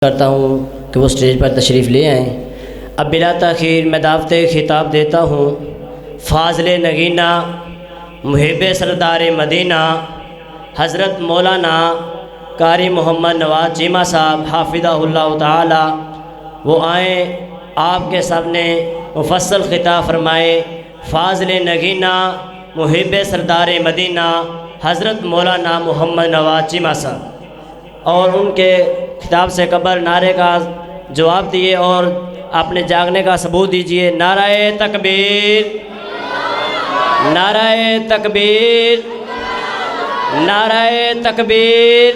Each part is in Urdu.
کرتا ہوں کہ وہ اسٹیج پر تشریف لے آئیں۔ اب بلا تاخیر میں دعوت خطاب دیتا ہوں فاضل نگینہ محب سردار مدینہ حضرت مولانا قاری محمد نواز چیمہ صاحب حافظہ اللہ تعالی۔ وہ آئیں، آپ کے سامنے مفصل خطاب فرمائے۔ فاضل نگینہ محب سردار مدینہ حضرت مولانا محمد نواز چیمہ صاحب، اور ان کے خطاب سے قبل نعرے کا جواب دیے اور اپنے جاگنے کا ثبوت دیجیے۔ نعرہ تکبیر، نعرہ تکبیر، نعرہ تکبیر۔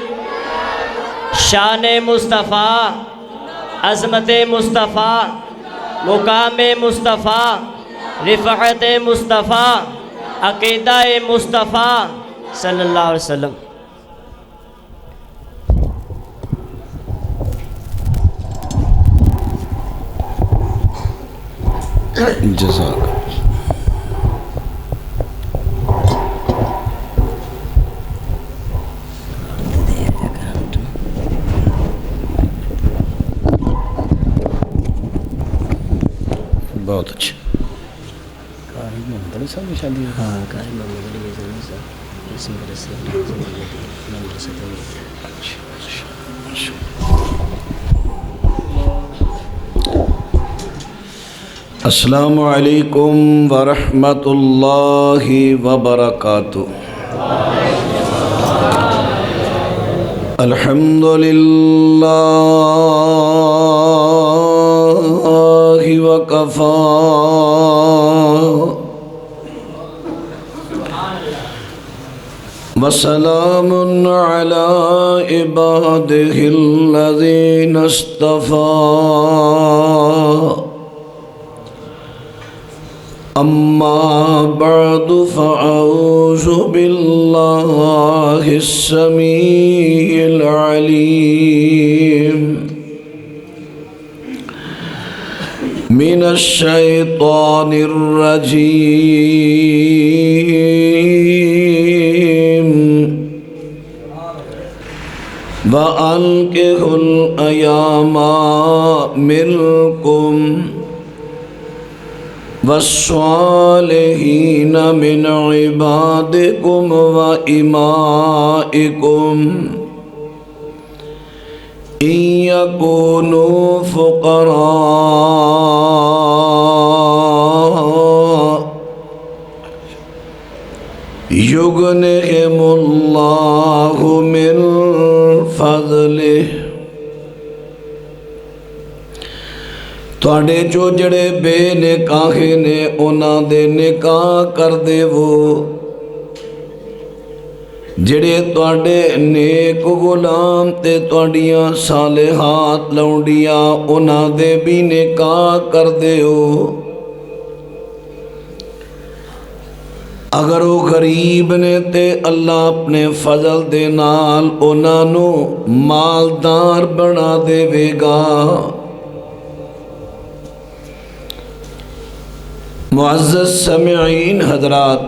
شان مصطفیٰ، عظمت مصطفیٰ، مقام مصطفیٰ، رفعت مصطفیٰ، عقیدہ مصطفیٰ صلی اللہ علیہ وسلم۔ جزاک بہت اچھا۔ قاری محمد صاحب کی شادی ہے؟ ہاں، قاری محمد علی صاحب اس مدرسے السلام علیکم ورحمۃ اللہ وبرکاتہ۔ الحمد للہ وکفی وسلام علی عبادہ الذین اصطفی۔ اما بعد فاعوذ باللہ السمیع العلیم من الشیطان الرجیم وَأَنكِحُوا الْأَيَامَ مِنكُمْ والصالحین من عبادکم وإمائکم ان یکونوا فقراء یغنہم اللہ من فضلہ۔ تواڈے جو جڑے بے نکاح نے انہاں دے نکاح کر دے، وہ جڑے تواڈے نیک غلام تے تواڈیاں صالحات لونڈیاں انہاں دے بھی نکاح کر دیو۔ اگر وہ غریب نے تے اللہ اپنے فضل دے نال انہاں نو مالدار بنا دے وے گا۔ معزز سامعین حضرات،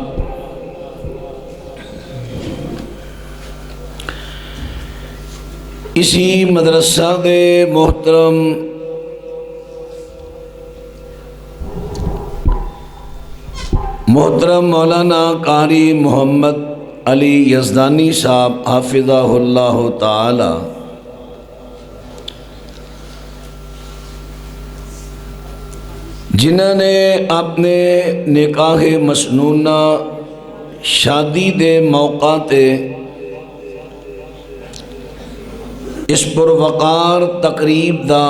اسی مدرسہ دے محترم مولانا قاری محمد علی یزدانی صاحب حافظہ اللہ تعالی، جنہوں نے اپنے نکاح مسنونہ شادی دے موقع تے اس پروقار تقریب دا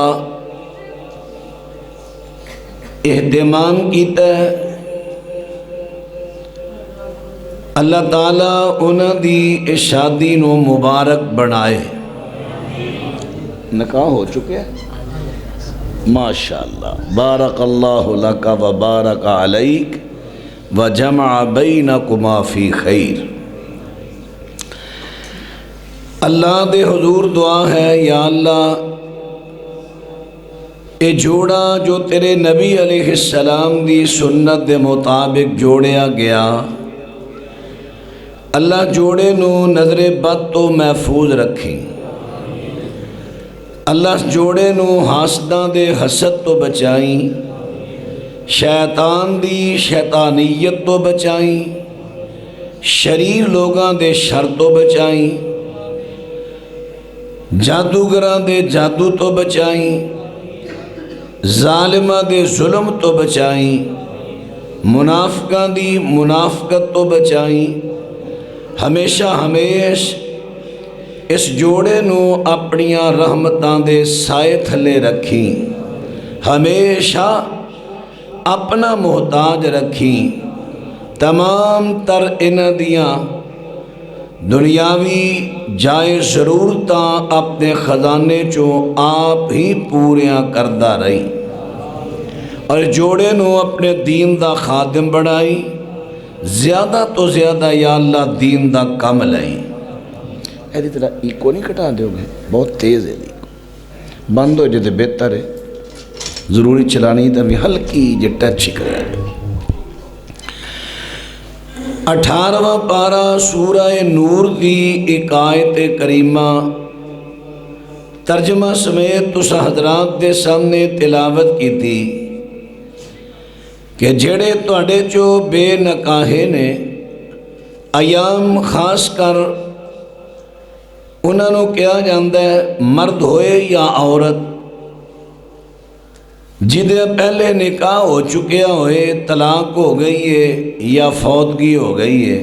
اہتمام کیتا ہے۔ اللہ تعالیٰ انہاں دی اس شادی نو مبارک بنائے۔ نکاح ہو چکے ہیں ماشاءاللہ، بارک اللہ لک و بارک علیک وجمع بینکما فی خیر۔ اللہ دے حضور دعا ہے، یا اللہ اے جوڑا جو تیرے نبی علیہ السلام دی سنت دے مطابق جوڑیا گیا، اللہ جوڑے نو نظر بد تو محفوظ رکھی، اللہ جوڑے نو حاسداں دے حسد تو بچائیں، شیطان دی شیطانیت تو بچائیں، شریر لوگاں دے شر تو بچائیں، جادوگراں دے جادو تو بچائیں، ظالمہ دے ظلم تو بچائیں، منافقاں دی منافقت تو بچائیں۔ ہمیشہ ہمیش اس جوڑے نو اپنیاں رحمتاں دے سائے تھلے رکھیں، ہمیشہ اپنا محتاج رکھیں، تمام تر انہاں دیاں دنیاوی جائے ضرورتاں اپنے خزانے چوں آپ ہی پوریاں کردہ رہی، اور جوڑے نو اپنے دین دا خادم بڑھائی، زیادہ تو زیادہ یا اللہ دین دا کم لائیں۔ ایدی طرح ایکو نہیں کٹا دیو گے، بہت تیز ہے ایکو، بند ہو جاتے بہتر ہے، ضروری چلانی تھا بھی ہلکی جے ٹچ کرے۔ 18واں پارہ سورہ نور دی ایک آیت کریمہ ترجمہ سمیت تسا حضرات دے سامنے تلاوت کی تھی کہ جڑے تواڈے چو بے نکاہے نے ایام خاص کر انہوں نے کیا جاندہ ہے، مرد ہوئے یا عورت جدے پہلے نکاح ہو چکیا ہوئے، طلاق ہو گئی ہے یا فوتگی ہو گئی ہے،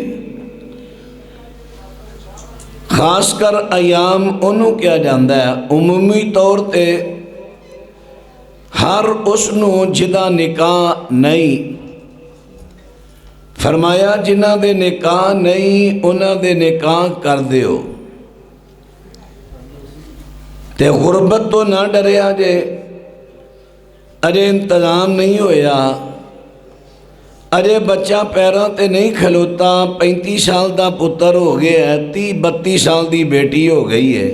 خاص کر ایام انہوں کیا جاندہ ہے۔ عمومی طور تے ہر اس نو جدا نکاح نہیں، فرمایا جنہ دے نکاح نہیں انہ دے نکاح کر دیو، تے غربت تو نہ ڈریا جے، اجے انتظام نہیں ہویا، اجے بچہ پیراں تے نہیں کھلوتا، 35 سال دا پتر ہو گیا ہے، 30-32 سال دی بیٹی ہو گئی ہے،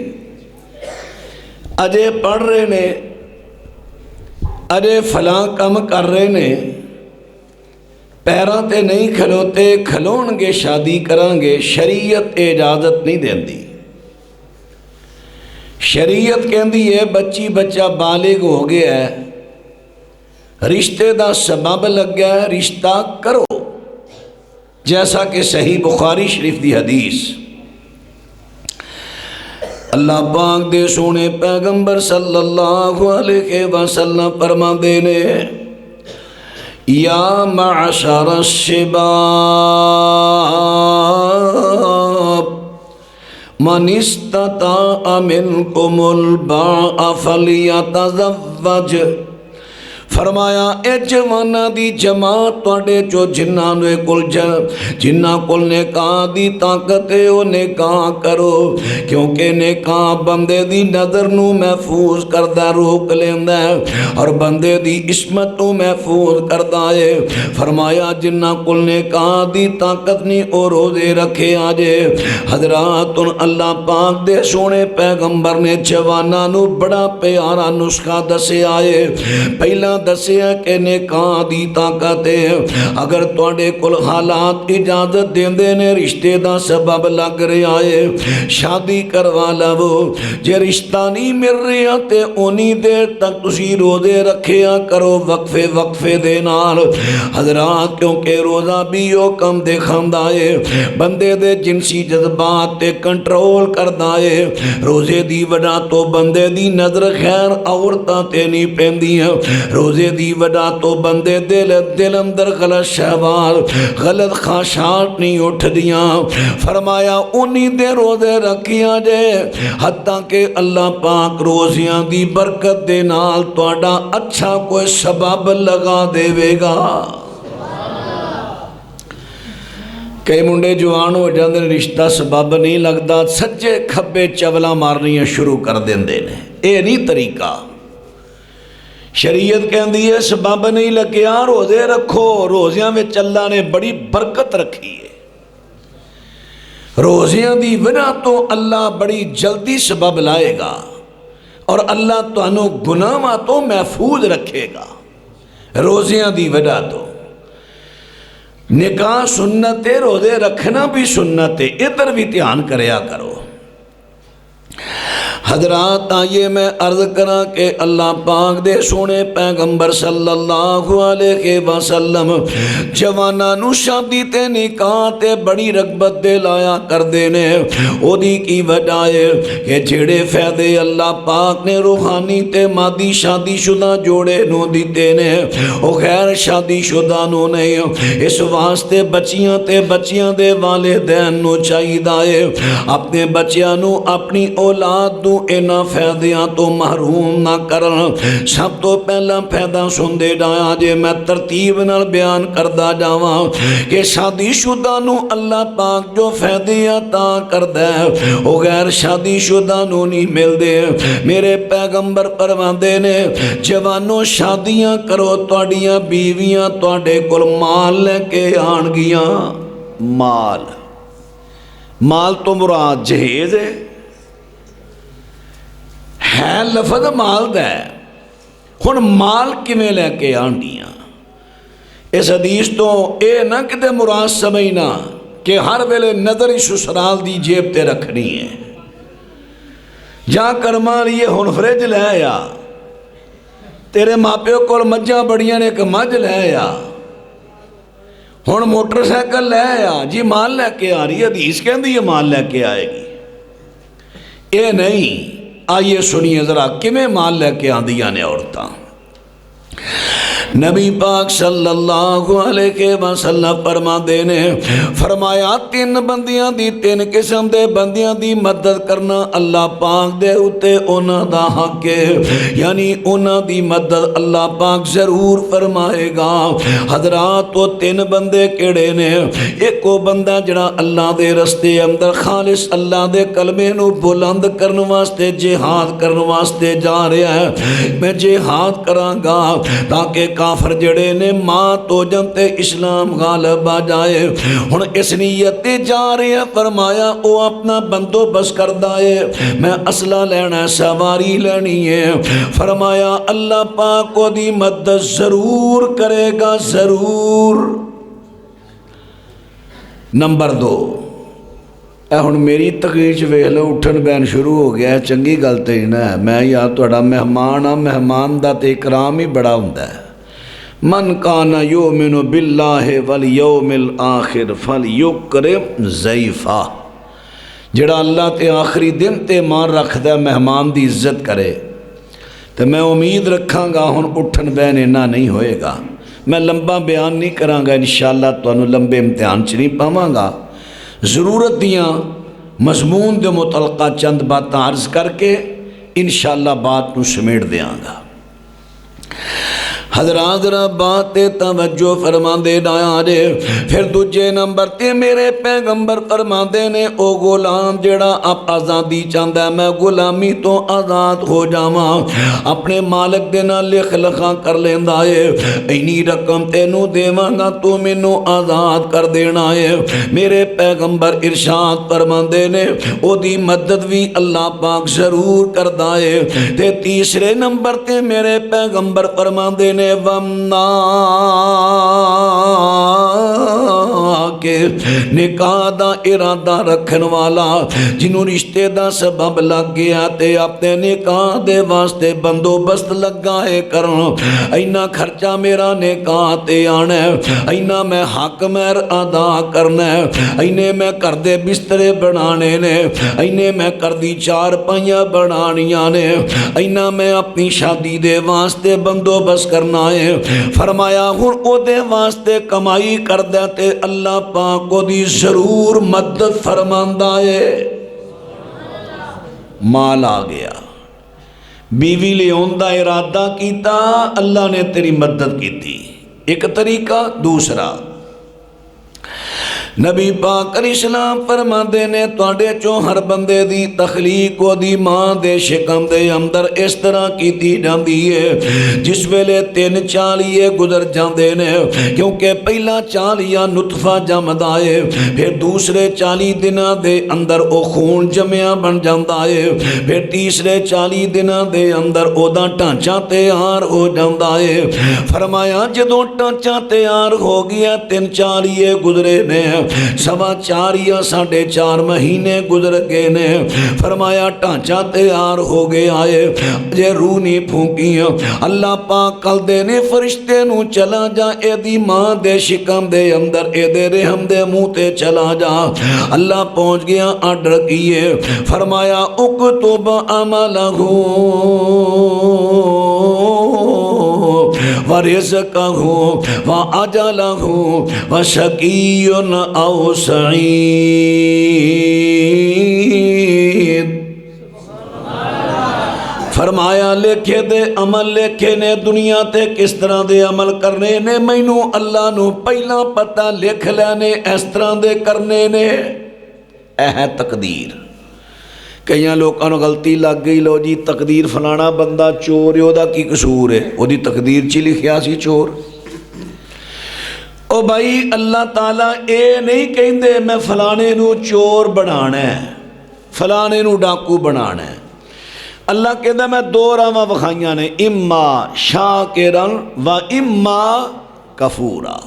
اجے پڑھ رہے نے، اجے فلاں کم کر رہے نے، پیراں تے نہیں کھلوتے، کھلون گے شادی کران گے، شریعت اجازت نہیں دیندی۔ شریعت کہندی ہے بچی بچہ بالغ ہو گیا ہے، رشتے دا سبب لگ گیا ہے، رشتہ کرو، جیسا کہ صحیح بخاری شریف دی حدیث اللہ پاک دے سونے پیغمبر صلی اللہ علیہ وسلم فرما دینے، یا معشر الشباب من استطاع منکم الباء فلیتزوج، فرمایا اے جوانہ دی جماعت توڑے چو جنہ کل نکاح دی طاقت ہے او نکاح کرو، کیونکہ نکاح بندے دی نظر نو محفوظ کردہ روک لیندہ ہے اور بندے دی عصمت نو محفوظ کردہ ہے۔ فرمایا جنہ کل نکاح دی طاقت نہیں او روزے رکھے آجے۔ حضرات اللہ پاک دے سونے پیغمبر نے جوانہ نو بڑا پیارا نسخہ دسے آئے، پہلا دسیا کہ نکاح دی طاقت ہے، اگر توڑے کل حالات اجازت دیندے نے رشتے دا سبب لگ رہا ہے شادی کروا لو، جے رشتہ نہیں مل رہا تے انہی دیر تک تسی روزے رکھیا کرو وقفے دے نال۔ حضرات کیونکہ روزہ بھی یو کم دے کھاندہ ہے، بندے دے جنسی جذبات تے کنٹرول کردہ ہے، روزے دی وجہ تو بندے دی نظر خیر عورتاں تے نہیں پیندی ہیں، روزے دی وجہ تو بندے دل اندر غلط شہوات غلط خواہشات نہیں اٹھ دیاں۔ فرمایا انہی دے روزے رکھیاں جے حتیٰ کہ اللہ پاک روزیاں دی برکت دے نال توڑا اچھا کوئی سبب لگا دے گا۔ کئی منڈے جوان ہو جاندے رشتہ سبب نہیں لگدا، سجے کھبے چولا مارنیاں شروع کر دیندے نے، اے نہیں طریقہ۔ شریعت کہندی ہے سبب نہیں لگیا روزے رکھو، روزیاں میں اللہ نے بڑی برکت رکھی ہے، روزیاں دی وجہ تو اللہ بڑی جلدی سبب لائے گا اور اللہ تانوں گناہاں تو محفوظ رکھے گا، روزیاں دی وجہ تو۔ نکاح سنت ہے، روزے رکھنا بھی سنت ہے، ادھر بھی دھیان کریا کرو۔ حضرات آئیے میں عرض کرا کہ اللہ پاک دے سونے پیغمبر صلی اللہ علیہ وسلم جوانانو شادی تے نکاح تے بڑی رغبت دے لایا کر دینے. او دی کی وجہ ہے کہ جڑے فائدے اللہ پاک نے روحانی تے مادی شادی شدہ جوڑے نو دیتے نے او غیر شادی شدہ نو نہیں. اس واسطے بچیاں تے بچیاں دے والدین نو چاہیے اپنے بچیاں نو اپنی اولاد نو اینا فائدیاں تو محروم نہ کرن. سب تو پہلا فائدہ سن دے جایا جے میں ترتیب نال بیان کردہ جاواں کہ شادی شدہ نو اللہ پاک جو فائدے عطا کردہ ہے وہ غیر شادی شدہ نو نہیں مل دے. میرے پیغمبر فرماندے نے جوانوں شادیاں کرو تواڈیاں بیویاں تواڈے کول مال لے کے آن گیاں. مال تو مراد جہیز ہے لفظ مال دا ہے. ہن مال کیویں لے کے آن گیاں؟ اس حدیث تو اے نہ کتے مراد سمجھنا کہ ہر ویلے نظر سسرال دی جیب تے رکھنی ہے. جا کرما لیے ہن فریج لے آیا، تیرے ماپیوں کول مجھاں بڑیاں نے ایک مجھ لے آیا، ہن موٹر سائیکل لے آیا جی مال لے کے آ رہی ہے. حدیث کہندی ہے مال لے کے آئے گی. اے نہیں. آئیے سنیے ذرا کیویں مال لے کے آندیاں نے عورتاں. نبی پاک صلی اللہ علیہ وسلم فرماندے نے فرمایا تین بندیاں دی تین قسم دے بندیاں دی مدد کرنا اللہ پاک دے اتے انہاں دا حق ہے. یعنی انہاں دی مدد اللہ پاک ضرور فرمائے گا. حضرات وہ تین بندے کیڑے نے؟ ایک وہ بندہ جڑا اللہ دے رستے اندر خالص اللہ دے کلمے نو بلند کرن واسطے جہاد کرن واسطے جا رہا ہے. میں جہاد کراں گا تاکہ کافر جڑے نے ماں تو جنتے اسلام غالب آ جائے. ہن اس نیت جا رہے ہیں. فرمایا او اپنا بندوبست کردہ ہے، میں اسلحہ لینا سواری لینی ہے. فرمایا اللہ پاک کو دی مدد ضرور کرے گا، ضرور. نمبر 2 اے ہن میری تقریر ویکھ لو اٹھن بین شروع ہو گیا ہے. چنگی گل تے نہ ہے. میں یار تہاڈا مہمان ہاں، مہمان دا تے اکرام ہی بڑا ہوندا ہے. من کان یؤمن باللہ والیوم الآخر فلیکرم ضیفہ. جڑا اللہ تے آخری دن تے مان رکھدا مہمان دی عزت کرے. تو میں امید رکھاں گا ہن اٹھن بین اینا نہیں ہوئے گا. میں لمبا بیان نہیں کراں گا انشاءاللہ. تانوں لمبے امتحان چ نہیں پاواں گا. ضرورت دیاں مضمون دے متعلقہ چند باتاں عرض کر کے انشاءاللہ بات نو سمیٹ دیاں گا. حضرات ذرا بات توجہ فرماندے نایا جے. پھر دوجے نمبر تے میرے پیغمبر فرماندے نے او غلام جڑا اب آزادی چاہندا ہے، میں غلامی تو آزاد ہو جاواں، اپنے مالک دے نال لکھ لکھاں کر لیندا ہے، اینی رقم تینوں دیواں گا تو مینوں آزاد کر دینا ہے. میرے پیغمبر ارشاد فرماندے نے او دی مدد بھی اللہ پاک ضرور کردا ہے. تے تیسرے نمبر تے میرے پیغمبر فرماندے نے وَمْنَا کے نکاح دا ارادہ رکھن والا جنہوں رشتے دا سبب لگ گیا تے اپنے نکاح دے واسطے بندوبست لگا ہے کرن. اینا خرچہ میرا نکاح تے آنا ہے، اینا میں حق مہر ادا کرنا ہے، اینے میں کردے بسترے بنانے نے، اینے میں کردی چار پائیاں بنانیاں نے، اینا میں اپنی شادی دے واسطے بندوبست کرنا ہے. فرمایا ہن او دے واسطے کمائی کردہ تے اللہ پاک کو دی ضرور مدد فرماندہ ہے. مال آ گیا، بیوی لے اون دا ارادہ کیتا، اللہ نے تیری مدد کی تھی. ایک طریقہ. دوسرا نبی پاک علیہ السلام فرماندے نے تواڈے چوں ہر بندے دی تخلیق و دی ماں دے شکم دے اندر اس طرح کیتی جاندی ہے جس ویلے 3 چالیے گزر جاندے نے، کیونکہ پہلا چالیا نطفہ جمدا ہے، پھر دوسرے 40 دناں دے اندر او خون جمیا بن جاندا ہے، پھر تیسرے 40 دناں دے اندر او دا ٹانچہ تیار ہو جاندا ہے. فرمایا جدوں ٹانچہ تیار ہو گیا 3 چالیے گزرے نے، 4.25 یا 4.5 مہینے گزر گئے نے، فرمایا ٹانچہ تیار ہو گیا ہے، جے روح نہیں پھونکیاں، اللہ پاک کل دے نے فرشتے نو چلا جا اے دی ماں دے شکم دے اندر اے دے رحم دے منہ تے چلا جا۔ اللہ پہنچ گیا آرڈر کیے، فرمایا اکتب عملہ ورزقہ وعجلہ وشقی او سعید۔ فرمایا لکھے دے عمل لکھے نے دنیا تے کس طرح دے عمل کرنے نے، مینوں اللہ نو پہلا پتہ لکھ لینے اس طرح دے کرنے نے۔ اے ہے تقدیر۔ کئیاں لوگوں غلطی لگ گئی، لو جی تقدیر فلانا بندہ چور ہے، دا کی قصور ہے، وہ دی تقدیر چی لکھیا سی چور۔ او بھائی اللہ تعالیٰ اے نہیں کہندے میں فلانے نو چور بنانا ہے، فلانے نو ڈاکو بنانا ہے۔ اللہ کہندہ میں 2 راواں وکھائیاں نے، اما شاکرن و اما کفورا،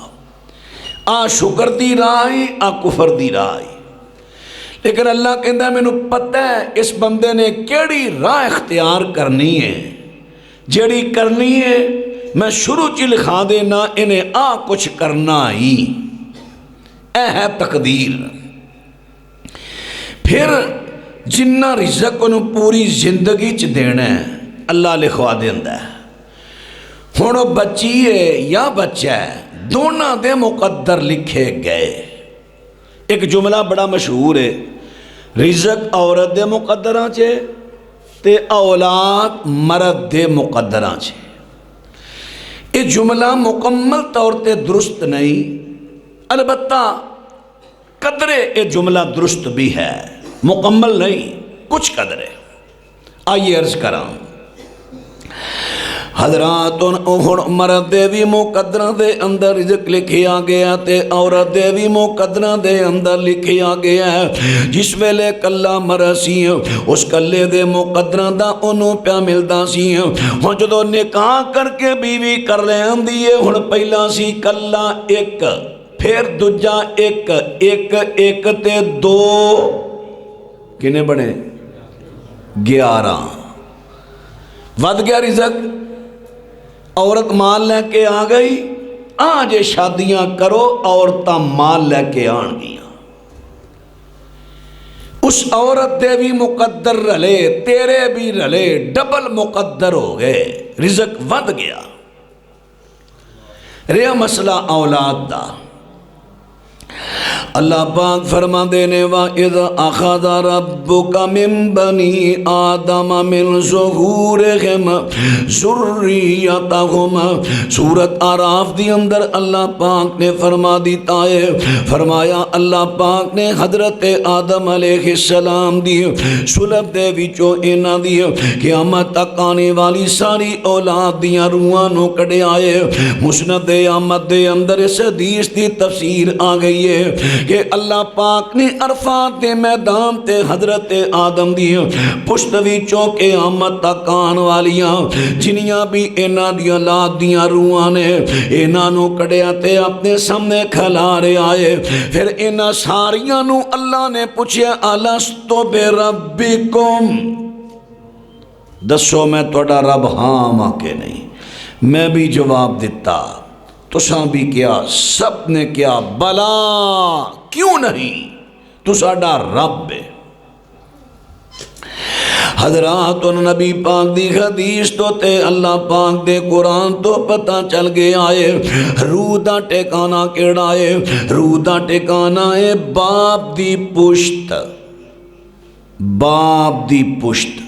آ شکر دی رائی آ کفر دی رائی۔ لیکن اللہ کہندہ میں نے پتہ ہے اس بندے نے کیڑی راہ اختیار کرنی ہے، جیڑی کرنی ہے میں شروع چی لکھا دینا انہیں آ کچھ کرنا ہی۔ اے ہے تقدیر۔ پھر جنہ رزق انہوں پوری زندگی چ دینا ہے اللہ لکھوا دیندہ ہے۔ ہونو بچی ہے یا بچہ ہے، دونوں دے مقدر لکھے گئے۔ ایک جملہ بڑا مشہور ہے، رزق عورت دے مقدراں چھے تے اولاد مرد دے مقدراں چھے۔ یہ جملہ مکمل طور تے درست نہیں، البتہ قدرے یہ جملہ درست بھی ہے، مکمل نہیں، کچھ قدرے۔ آئیے عرض کراں حضرات مرد دے بھی مقدرہ دے اندر رزق لکھیا گیا تے عورت دے بھی مقدرہ دے اندر لکھیا گیا ہے۔ جس ویلے کلہ مرسی اس کلے دے مقدرہ دا انہوں پیا ملدا سی، ہن جدو نکاح کر کے بیوی کر لے اندی ہے، ہن پہلا سی کلہ ایک، پھر دجا ایک، ایک ایک تے 2 کنے بنے 11، ود گیا رزق۔ عورت مال لے کے آ گئی، آج شادیاں کرو عورتاں مال لے کے آن گیا۔ اس عورت دے بھی مقدر رلے، تیرے بھی رلے، ڈبل مقدر ہو گئے، رزق ود گیا۔ رہا مسئلہ اولاد دا، اللہ پاک فرما دینے وَإِذْ أَخَذَ رَبُّكَ مِن بَنِي آدَمَ مِن ظُهُورِهِمْ ذُرِّيَّتَهُمْ۔ سورت آراف دی اندر اللہ پاک نے فرما دیتا ہے، فرمایا اللہ پاک نے حضرت آدم علیہ السلام دی سلب دے وچوں اینا دی قیامت تک آنے والی ساری اولاد دیاں روحاں نو کڑے آئے۔ مسند احمد دے اندر اس حدیث دی تفسیر آ گئی ہے کہ اللہ پاک نے عرفات دے میدان تے حضرت آدم دی پشت وچوں قیامت تک آن والیاں جنیاں بھی اینا دیاں لاد دیاں روحاں نے اینا نو کڑیا تے اپنے سامنے کھلا رہے آئے۔ پھر اینا ساریاں نو اللہ نے پوچھے الستو بے ربکم، دسو میں توڑا رب ہاں ماں کے نہیں؟ میں بھی جواب دیتا، تساں بھی کیا، سب نے کیا، بلا کیوں نہیں، تو ساڈا رب ہے۔ حضرات نبی پاک دی حدیث تو تے اللہ پاک دے قرآن تو پتہ چل گیا ہے روح دا ٹھکانہ کیڑا ہے؟ روح دا ٹھکانہ ہے باپ دی پشت، باپ دی پشت۔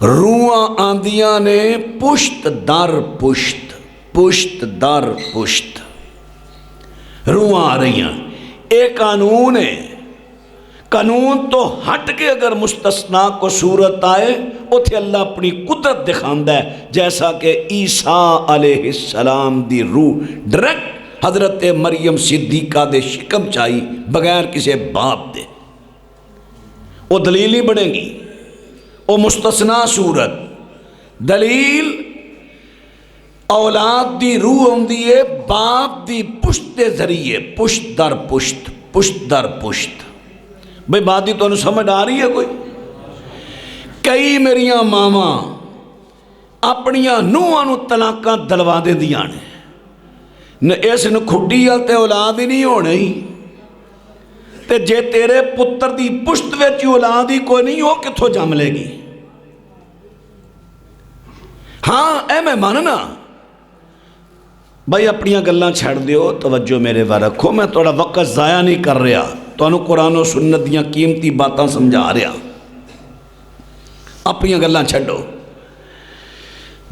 روحاں آندیاں نے پشت در پشت، پشت در پشت، روحاں آ رہی ہیں۔ ایک قانون ہے، قانون تو ہٹ کے اگر مستثنیٰ کو صورت آئے اتھے اللہ اپنی قدرت دکھاندہ ہے، جیسا کہ عیسیٰ علیہ السلام دی روح ڈائریکٹ حضرت مریم صدیقہ دے شکم چائی بغیر کسی باپ دے، وہ دلیل نہیں بنے گی، وہ مستثنیٰ صورت۔ دلیل اولاد دی روح ہوندی ہے باپ دی پشت دے ذریعے، پشت در پشت، پشت در پشت. بھئی بات ہی تو سمجھ آ رہی ہے کوئی؟ کئی میریاں ماواں اپنیاں نوہاں نو طلاقاں دلوا دے دیاں نے اس نو کھٹی تے اولاد ہی نہیں ہونے ہی تے جے تیرے پتر دی پشت وچ اولاد ہی کوئی نہیں ہو کتھوں جم لے گی. ہاں اے میں ماننا بھائی اپنیاں گلاں چھڑ دیو توجہ میرے وا رکھو. میں تھوڑا وقت ضائع نہیں کر رہا تو انہوں قرآن و سنت دیاں قیمتی باتاں سمجھا رہا. اپنیاں گلاں چھڑو.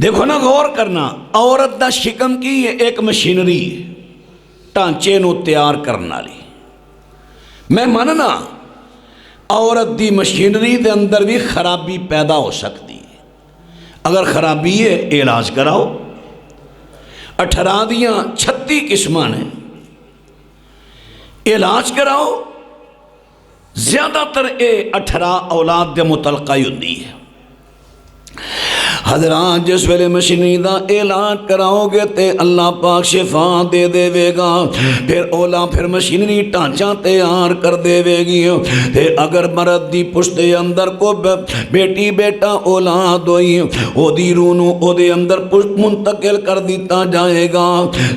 دیکھو نا غور کرنا عورت دا شکم کی ایک مشینری ٹانچے نو تیار کرنا لی. میں ماننا عورت دی مشینری دے اندر بھی خرابی پیدا ہو سکتی ہے. اگر خرابی ہے علاج کراؤ. 18 دیاں 36 قسماں نے علاج کراؤ. زیادہ تر اے 18 اولاد دے متعلقہ ہی ہوندی ہے. حضرات جس ویلے مشینری دا علاج کراؤ گے تے اللہ پاک شفا دے دے وے گا. پھر مشینری ٹانچہ تیار کر دے وے گی. پھر اگر مرد دی پشت دے اندر کو بیٹی بیٹا اولاد ہوئی او دی روح نو او دے اندر پشت منتقل کر دیتا جائے گا.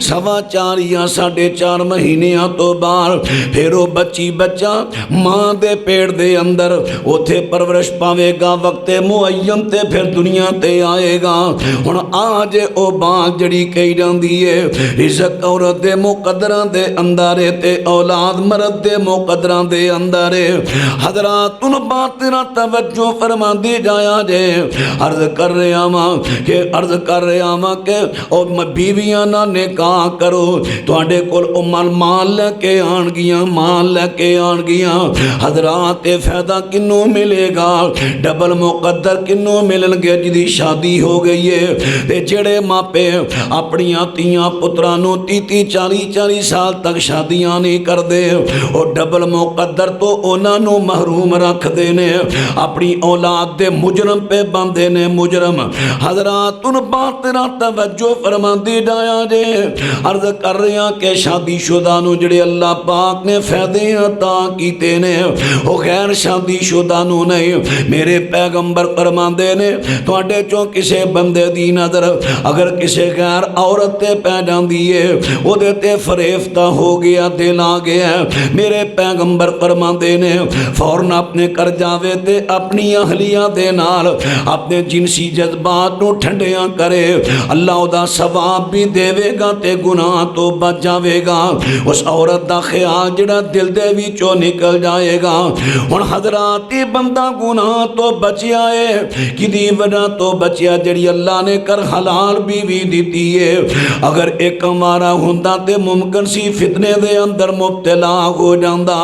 4.25 یا 4.5 مہینیاں تو بعد پھر وہ بچہ ماں دے پیٹ دے اندر اوتھے پرورش پاوے گا. وقت معین تے پھر دنیا تے آئے گا. ہن آج او بات جڑی کہی جاندی ہے رزق عورت دے مقدراں دے اندر تے اولاد مرد دے مقدراں دے اندر. حضرات ان بات نہ توجہ فرما دی جایا جے. عرض کر رہا ہاں کہ او بیویاں نہ نکاح کرو. تواڈے کول او مال لے کے آن گیاں حضرات فائدہ کنوں ملے گا؟ ڈبل مقدر کنوں ملن گے جدی شادی ہو گئی ہے. تے جڑے ماپے اپنیاں تیاں پترانوں 30-40 سال تک شادیاں نہیں کر دے اور ڈبل مقدر تو اونا نو محروم رکھ دینے. اپنی اولاد دے مجرم پہ باندھے نے مجرم. حضرات ان بات نہ توجہ فرما دی جایا جے. عرض کر رہا کہ شادی شدہ نو جڑے اللہ پاک نے فائدے عطا کیتے نے وہ غیر شادی شدہ نو نہیں. میرے پیغمبر فرما دے نے تواڈے چوں کسے بندے دی نظر اگر کسے غیر عورت تے پہ جاندی ہے او دے تے فریفتہ ہو گیا دل آ گیا. میرے پیغمبر فرماندے نے فوراً اپنے کر جاوے تے اپنی اہلیہ دے نال اپنے جنسی جذبات نو ٹھنڈیاں کرے. اللہ دا ثواب بھی دے گا تے گناہ تو بچ جاوے گا. اس عورت دا خیال جڑا دل دے وچوں نکل جائے گا. ہن حضرات بندہ گناہ تو بچیا ہے کدی وجہ تو بچیا جڑی اللہ نے کر حلال بیوی دیتی ہے. اگر ایک ہمارا ہوندا تے ممکن سی فتنے دے اندر مبتلا ہو جاندا.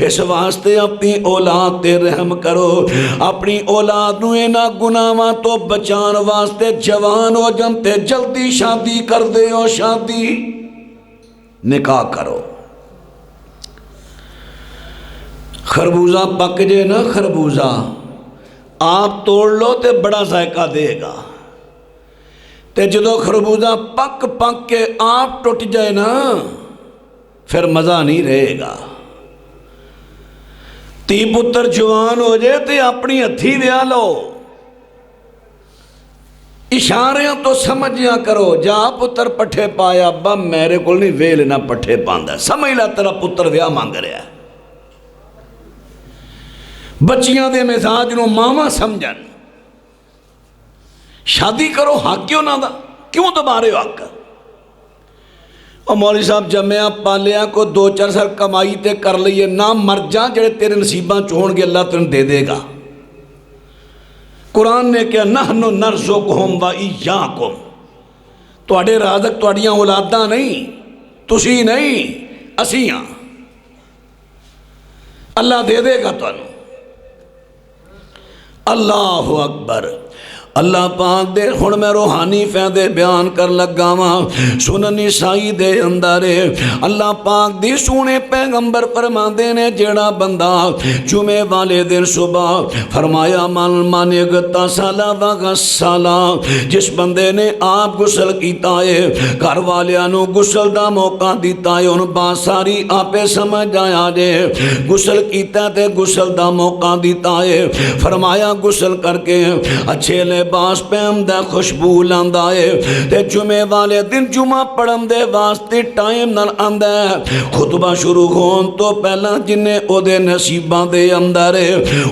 اس واسطے اپنی اولاد تے رحم کرو. اپنی اولاد نو انہاں گناہاں تو بچان واسطے جوان ہو جان تے جلدی شادی کر دے او شادی نکاح کرو. خربوزہ پک جے نا خربوزہ آپ توڑ لو تے بڑا ذائقہ دے گا. تے جدو خربوزہ پک کے آپ ٹوٹ جائے نا پھر مزہ نہیں رہے گا. تی پتر جوان ہو جائے تے اپنی ہتھی ویا لو. اشاریاں تو سمجھیا کرو. جا پتر پٹھے پایا ابا میرے کو نہیں ویل نہ پٹھے پاندہ. سمجھ لا تیرا پتر ویا مانگ رہا ہے. بچیاں دے مزاج نو ماما سمجھن. شادی کرو حق کیوں نہ دا کیوں دبارے ہو حق. اور مولوی صاحب جمعہ پالیا کو 2-4 سال کمائی تے کر لئیے نہ مر جا جڑے تیرے نصیباں چوہن گے اللہ تیرے دے دے گا. قرآن نے کہا نحنو نرزقہم و ایاکم. تواڈے رازق تواڈیاں اولاداں نہیں تسی نہیں اسیاں. اللہ دے دے گا تانوں. اللہ اکبر. اللہ پاک دے ہن میں روحانی فائدے بیان کر لگا واں سنن نسائی دے اندر اللہ پاک دی سونے پیغمبر فرماندے نے جیڑا بندہ جمعے والے دن صبح فرمایا من اغتسل وغسل جس بندے نے آپ غسل کیتا ہے گھر والیاں نو غسل دا موقع دیتا ہے ان بات ساری آپے سمجھ آیا جے غسل کیتا تے غسل دا موقع دیتا ہے فرمایا غسل کر کے اچھے لباس پہندا خوشبو لاندا ہے تے جمعے والے دن جمعہ پڑھن دے واسطے ٹائم نال آندا ہے خطبہ شروع ہون تو پہلا جنہیں او دے نصیباں دے اندر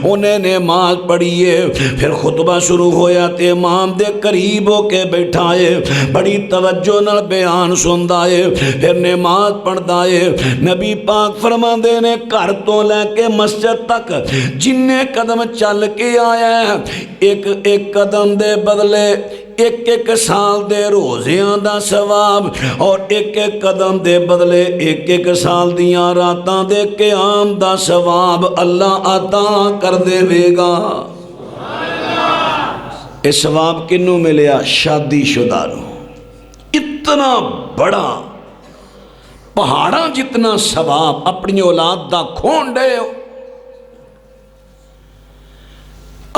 انہیں نماز پڑھی ہے پھر خطبہ شروع ہویا تے امام دے قریب ہو کے بیٹھا ہے بڑی توجہ نال بیان سندا ہے پھر نماز پڑھدا ہے نبی پاک فرماندے نے گھر تو لے کے مسجد تک جنہیں قدم چل کے آیا ہے ایک قدم دے بدلے ایک سال دے روزیاں دا ثواب اور ایک قدم دے بدلے ایک سال دیاں راتاں دے قیام دا ثواب اللہ عطا کر دے گا۔ اے ثواب کنوں ملیا؟ شادی شدہ نو اتنا بڑا پہاڑاں جتنا ثواب اپنی اولاد دا کھون دے ہو۔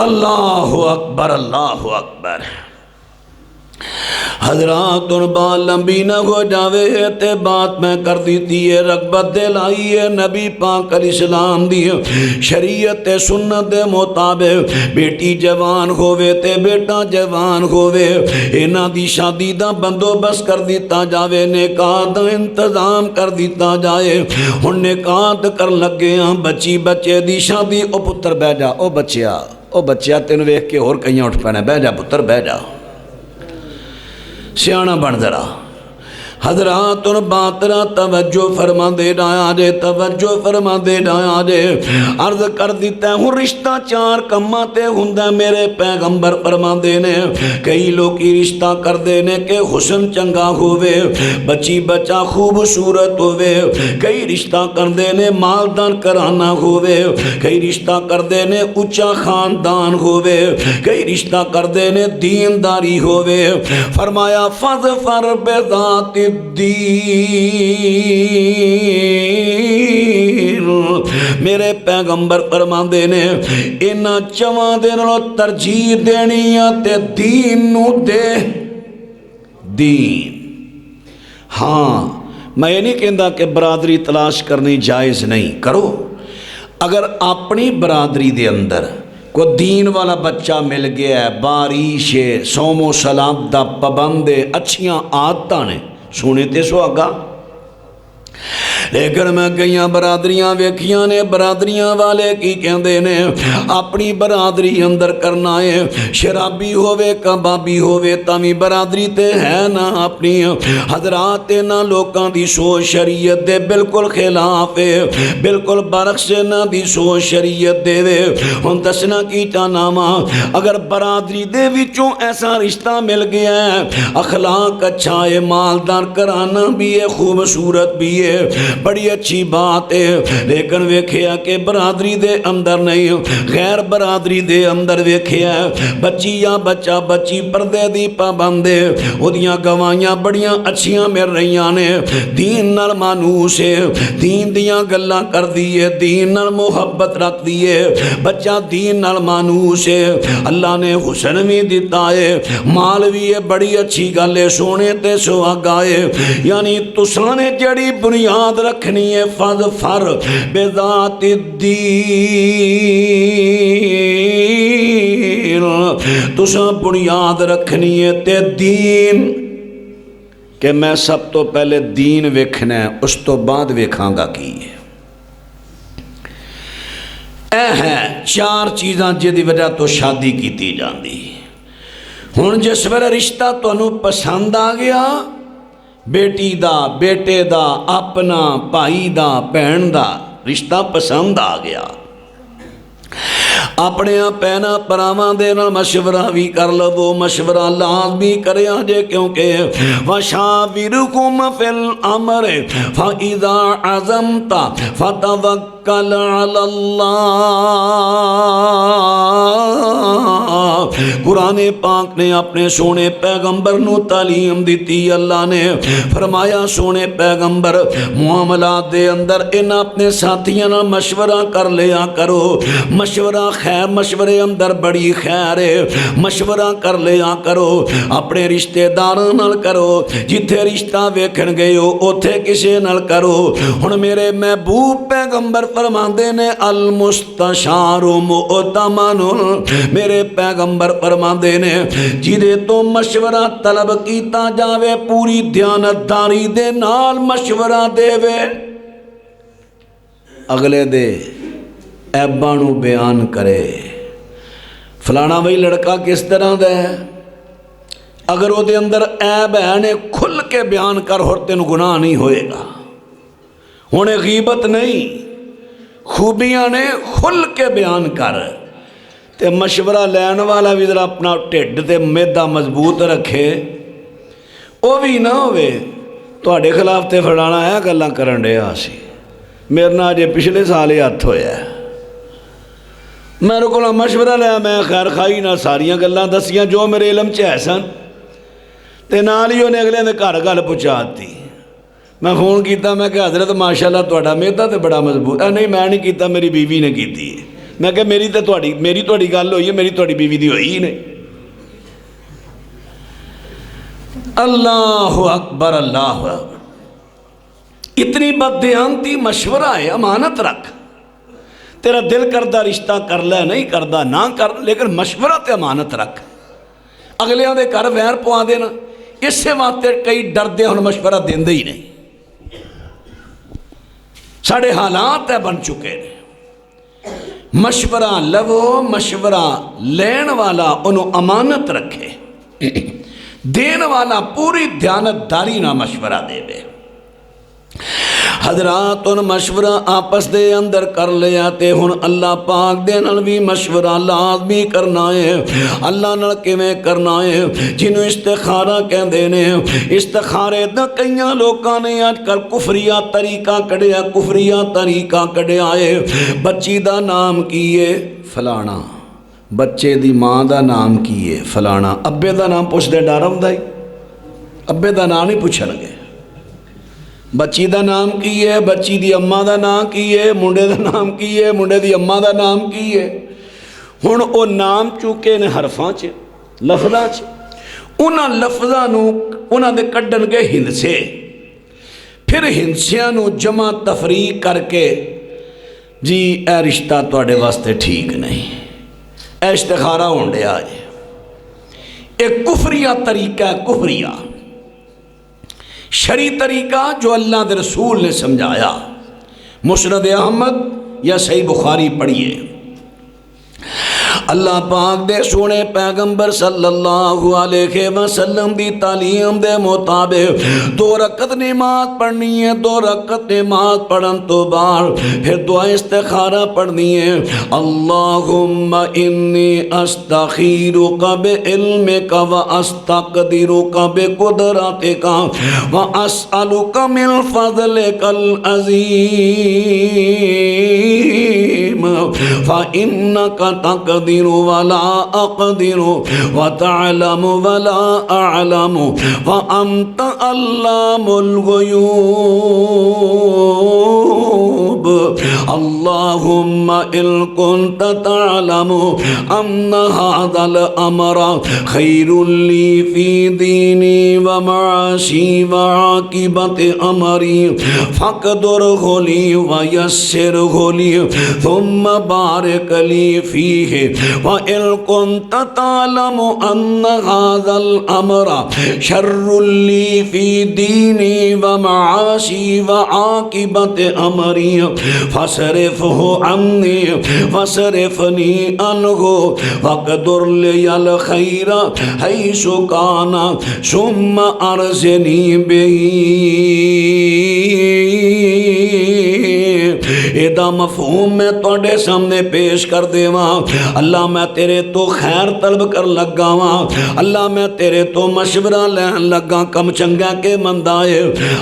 اللہ اکبر اللہ اکبر۔ حضرات ان بات لمبی نہ ہو جاوے تے بات میں کر دیتی ہے رغبت دلائی ہے نبی پاک علیہ السلام دی شریعت سنت دے مطابق بیٹی جوان ہووے تے بیٹا جوان ہووے انہاں دی شادی دا بندوبست کر دیتا جاوے نکاح دا انتظام کر دیتا جائے ہن نکاح کر لگے ہاں بچی بچے دی شادی او پتر بہ جا او بچیا تینوں ویکھ کے اور کئیاں اٹھ پینا بہ جا پتر بہ جا سیانہ بن ذرا۔ حضرات ان باترہ توجہ فرما دے ڈایا جے توجہ فرما دے ڈایا جے عرض کر دیتا ہوں رشتہ چار کماتے ہندہ میرے پیغمبر فرما دینے کئی لوگی رشتہ کر دینے کہ حسن چنگا ہوئے بچی بچہ خوبصورت ہوئے کئی رشتہ کر دینے مالدان کرانا ہوئے کئی رشتہ کر دینے اچھا خاندان ہوئے کئی رشتہ کر دینے دینداری ہوئے فرمایا فَظْفَرْ بِذَاتِ میرے پیغمبر فرماندے نے انہاں چواں دے نالوں ترجیح دینی تے دین نو دے دین۔ ہاں میں یہ نہیں کہندا کہ برادری تلاش کرنی جائز نہیں کرو اگر اپنی برادری دے اندر کوئی دین والا بچہ مل گیا ہے باریش صوم و صلاۃ دا پابند اچھیاں عادتاں نے سونے تے سہاگا لیکن میں کئیاں برادریاں ویکھیاں نے برادریاں والے کی کہندے نے اپنی برادری اندر کرنا ہے شرابی ہووے کبابی ہووے تامی برادری تے ہے نا اپنی حضرات نا لوکاں دی سوچ شریعت دے بالکل خلاف ہے بالکل برعکس نا دی سوچ شریعت دے وے ہن دسنا کی چاہنا وا اگر برادری دے وچوں ایسا رشتہ مل گیا ہے اخلاق اچھا ہے مالدار کرانا بھی ہے خوبصورت بھی ہے بڑی اچھی بات ہے لیکن ویکھیا کہ برادری دے اندر نہیں غیر برادری دے اندر ویکھیا بچی یا بچہ بچی پردے دی پابندے اودیاں گوائیاں بڑیاں اچھیاں مل رہیاں نے دین نال مانوس ہے دین دیاں گلاں کر دیئے دین نال محبت رکھ دیئے بچہ دین نال مانوس ہے اللہ نے حسن بھی دیتا ہے مال بھی ہے بڑی اچھی گل ہے سونے تے سہاگا ہے یعنی تساں نے جڑی بنیاد رکھنی ہے فَظْفَرْ بِذَاتِ الدِّینِ تساں بنیاد رکھنی ہے تے دین کہ میں سب تو پہلے دین ویکھنا ہے اس تو بعد ویکھاں گا کی ہے اے ہیں چار چیزاں جدی وجہ تو شادی کیتی جاندی ہن جس ویلے رشتہ تانوں پسند آ گیا بیٹی دا بیٹے دا اپنا بھائی دا بہن دا رشتہ پسند آ گیا اپنے پینا پراواں دے نال مشورہ بھی کر لو مشورہ لازمی کریا جے کیونکہ وَشَاوِرْهُمْ فِي الْأَمْرِ فَإِذَا عَزَمْتَ فَتَوَكَّلْ عَلَى اللَّهِ قرآن پاک نے اپنے سونے پیغمبر نو تعلیم دیتی اللہ نے فرمایا سونے پیغمبر معاملات دے اندر ان اپنے ساتھیاں نال مشورہ کر لیا کرو مشورہ خیر مشورے اندر بڑی خیر ہے مشورہ کر لیا کرو اپنے رشتہ داراں نال کرو جتھے رشتہ ویکھن گئے ہو اوتھے کسے نال کرو ہن میرے محبوب پیغمبر فرماندے نے المستشار مؤتمن میرے پیغمبر فرماندے نے جدے تو مشورہ طلب کیتا جاوے پوری دیانتداری دے نال مشورہ دے وے اگلے دے عیباں نو بیان کرے فلانا بھائی لڑکا کس طرح دا ہے اگر وہ دے اندر عیب ہے نے کھل کے بیان کر اور تینوں گناہ نہیں ہوئے گا ہونے غیبت نہیں خوبیاں نے کھل کے بیان کر تے مشورہ لین والا بھی ذرا اپنا ٹھڈ تے میدا مضبوط رکھے وہ بھی نہ ہوئے تواڈے خلاف تے فلانا ہے گلاں کرن ڈیا سی میرے نال جے پچھلے سال ہی ہاتھ ہویا ہے میرے کو مشورہ لیا میں خیر خائی نہ ساریاں گلاں دسیاں جو میرے علم چ ہے سن تے نال ہی انہیں اگلے دے گھر گل پہنچا دی میں فون کیتا میں کہ حضرت ماشاءاللہ تواڈا میدا تے بڑا مضبوط ہے نہیں میں نہیں کیتا میری بیوی نے کیتی ہے میں کہ میری تواڈی گل ہوئی ہے میری تواڈی بیوی دی ہوئی ہی نہیں اللہ اکبر اللہ اکبر اتنی بددیانتی مشورہ ہے امانت رکھ تیرا دل کردہ رشتہ کر لے نہیں کردہ نہ کر لیکن مشورہ تے امانت رکھ اگلیاں دے گھر ویر پوا دینا اس سے واسطے کئی ڈردے ہن مشورہ دیندے ہی نہیں ساڑے حالات ہے بن چکے ہیں مشورہ لو مشورہ لین والا انہوں امانت رکھے دین والا پوری دیانتداری نہ مشورہ دے بے حضرات ان مشورہ آپس دے اندر کر لیا تے ہن اللہ پاک دے نال بھی مشورہ لازمی کرنا ہے اللہ نال کیویں کرنا ہے جنوں استخارہ کہندے نے استخارے دا کئیاں لوکاں نے اج کل کفریہ طریقہ کڈیا ہے بچی دا نام کی ہے فلانا بچے دی ماں دا نام کی ہے فلانا ابے دا نام پوچھ دے ڈر ہوندا ہی ابے دا نام نہیں پوچھن گے بچی دا نام کی ہے بچی دی اماں دا نام کی ہے منڈے دا نام کی ہے منڈے دی اماں دا نام کی ہے ہن او نام چوکے نے حرفاں چ لفظاں چ انہاں لفظاں نو انہاں دے کڈن گے ہندسے پھر ہندسیاں نو جمع تفریق کر کے جی اے رشتہ تواڈے واسطے ٹھیک نہیں اے استخارہ ہون ڈیا جی ایک کفریہ طریقہ ہے کفریہ شرعی طریقہ جو اللہ دے رسول نے سمجھایا مسند احمد یا صحیح بخاری پڑھیے اللہ پاک دے سونے پیغمبر صلی اللہ علیہ وسلم دی تعلیم دے مطابق 2 رکعت نماز پڑھنی ہے 2 رکعت نماز پڑھن تو بعد پھر دعا استخارہ پڑھنی ہے اللہم انی استخیرک بعلمک و استقدرک بقدرتک و اسألک من فضلک العظیم فإنک تقدر ولا أقدر وتعلم ولا أعلم وأنت علام الغيوب اللهم إن كنت تعلم أن هذا الأمر خير لي في ديني ومعاشي وعاقبة أمري فاقدره لي ويسره لي ثم بارك لي فيه وإن كنت تعلم أن هذا الأمر شر لي في ديني ومعاشي وعاقبة أمري فاصرفه عني فاصرفني عنه واقدر لي الخير حيث كان ثم أرزني به ਇਹਦਾ ਮਫਹੂਮ ਮੈਂ ਤੁਹਾਡੇ ਸਾਹਮਣੇ ਪੇਸ਼ ਕਰ ਦੇਵਾਂ। ਅੱਲਾ ਮੈਂ ਤੇਰੇ ਤੋਂ ਖੈਰ ਤਲਬ ਕਰ ਲੱਗਾ ਵਾਂ। ਅੱਲਾ ਮੈਂ ਤੇਰੇ ਤੋਂ ਮਸ਼ਵਰਾ ਲੈਣ ਲੱਗਾ, ਕੰਮ ਚੰਗਾ ਕਿ ਮੰਦਾ ਏ।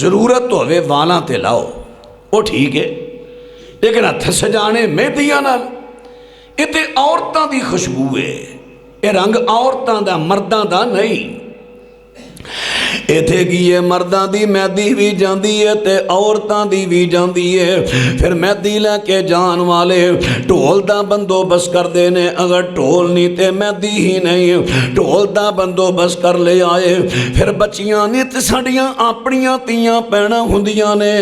ضرورت ہوے والاں تے لاؤ وہ ٹھیک ہے، لیکن ہتھ سجانے مہندیاں نال یہ تے عورتاں دی خوشبو ہے، یہ رنگ عورتاں دا مرداں دا نہیں۔ ایتھے کی ہے مرداں دی مہندی بھی جاندی ہے تے عورتاں دی بھی جاندی ہے۔ پھر مہندی لے کے جان والے ڈھول دا بندوبست کر دینے، اگر ڈھول نہیں تے مہندی ہی نہیں، ڈھول دا بندوبست کر لے آئے۔ پھر بچیاں نے تے ساڈیاں اپنیاں تیاں پہنا ہوندیاں نے،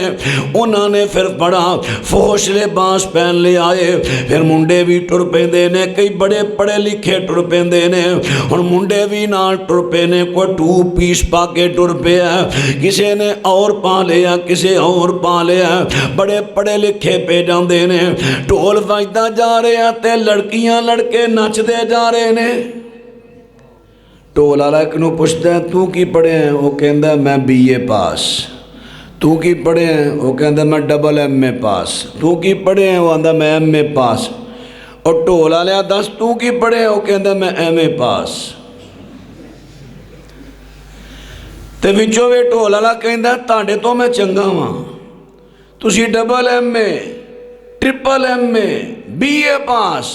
انہاں نے پھر بڑا فوش لباس پہن لے آئے۔ پھر منڈے بھی ٹر پیندے نے، کئی بڑے پڑھے لکھے ٹر پیندے نے، ہن منڈے بھی نال ٹر پینے، کوئی ٹو پیس پا کے ٹر پیا، کسے نے اور پا لیا، کسے اور پا لیا، بڑے پڑھے لکھے پہ جاندے نے، ڈھول وجدا جا رہے ہیں تے لڑکیاں لڑکے نچ دے جا رہے نے۔ ڈھول والا ایک نو پوچھتا ہے تو کی پڑھے ہیں؟ وہ کہندا ہے میں بی اے پاس۔ تو کی پڑھے ہیں؟ وہ کہندا میں ڈبل ایم اے پاس۔ تو کی پڑھے ہیں؟ وہ آندا میں ایم اے پاس۔ اور ڈھول والا دس تو کی پڑھے ہیں؟ وہ کہندا میں ایم اے پاس۔ تے وچوں وے ڈھول والا کہندا تہاڈے تو میں چنگا ہاں، تسی double M A, triple M A, B A pass,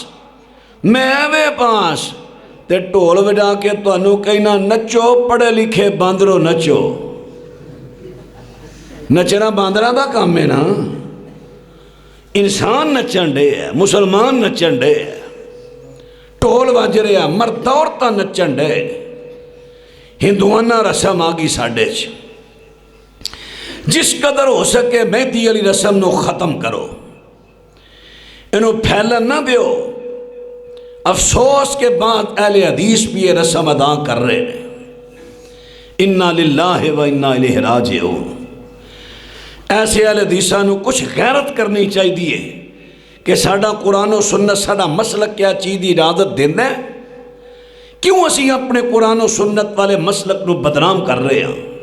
میں ایم اے پاس۔ تے ڈھول وجا کے تانوں کہنا نچو پڑھے لکھے باندرو نچو۔ نچنا باندراں دا کام ہے نا، انسان نچن ڈے ہے، مسلمان نچن ڈے ہے، ڈھول وج رہا، مرد عورتاں نچن ڈے۔ ہندوانہ رسم آگی ساڈے چ، جس قدر ہو سکے مہندی والی رسم نو ختم کرو، انہوں پھیلن نہ دیو۔ افسوس کے بعد اہل حدیث بھی یہ رسم ادا کر رہے ہیں۔ انا للہ و انا الیہ راجعون۔ ایسے اہل حدیثاں نو کچھ غیرت کرنی چاہیے کہ ساڈا قرآن و سنت ساڈا مسلک کیا چیز دی اجازت دیندا ہے؟ کیوں اسی اپنے قرآن و سنت والے مسلک نو بدنام کر رہے ہیں؟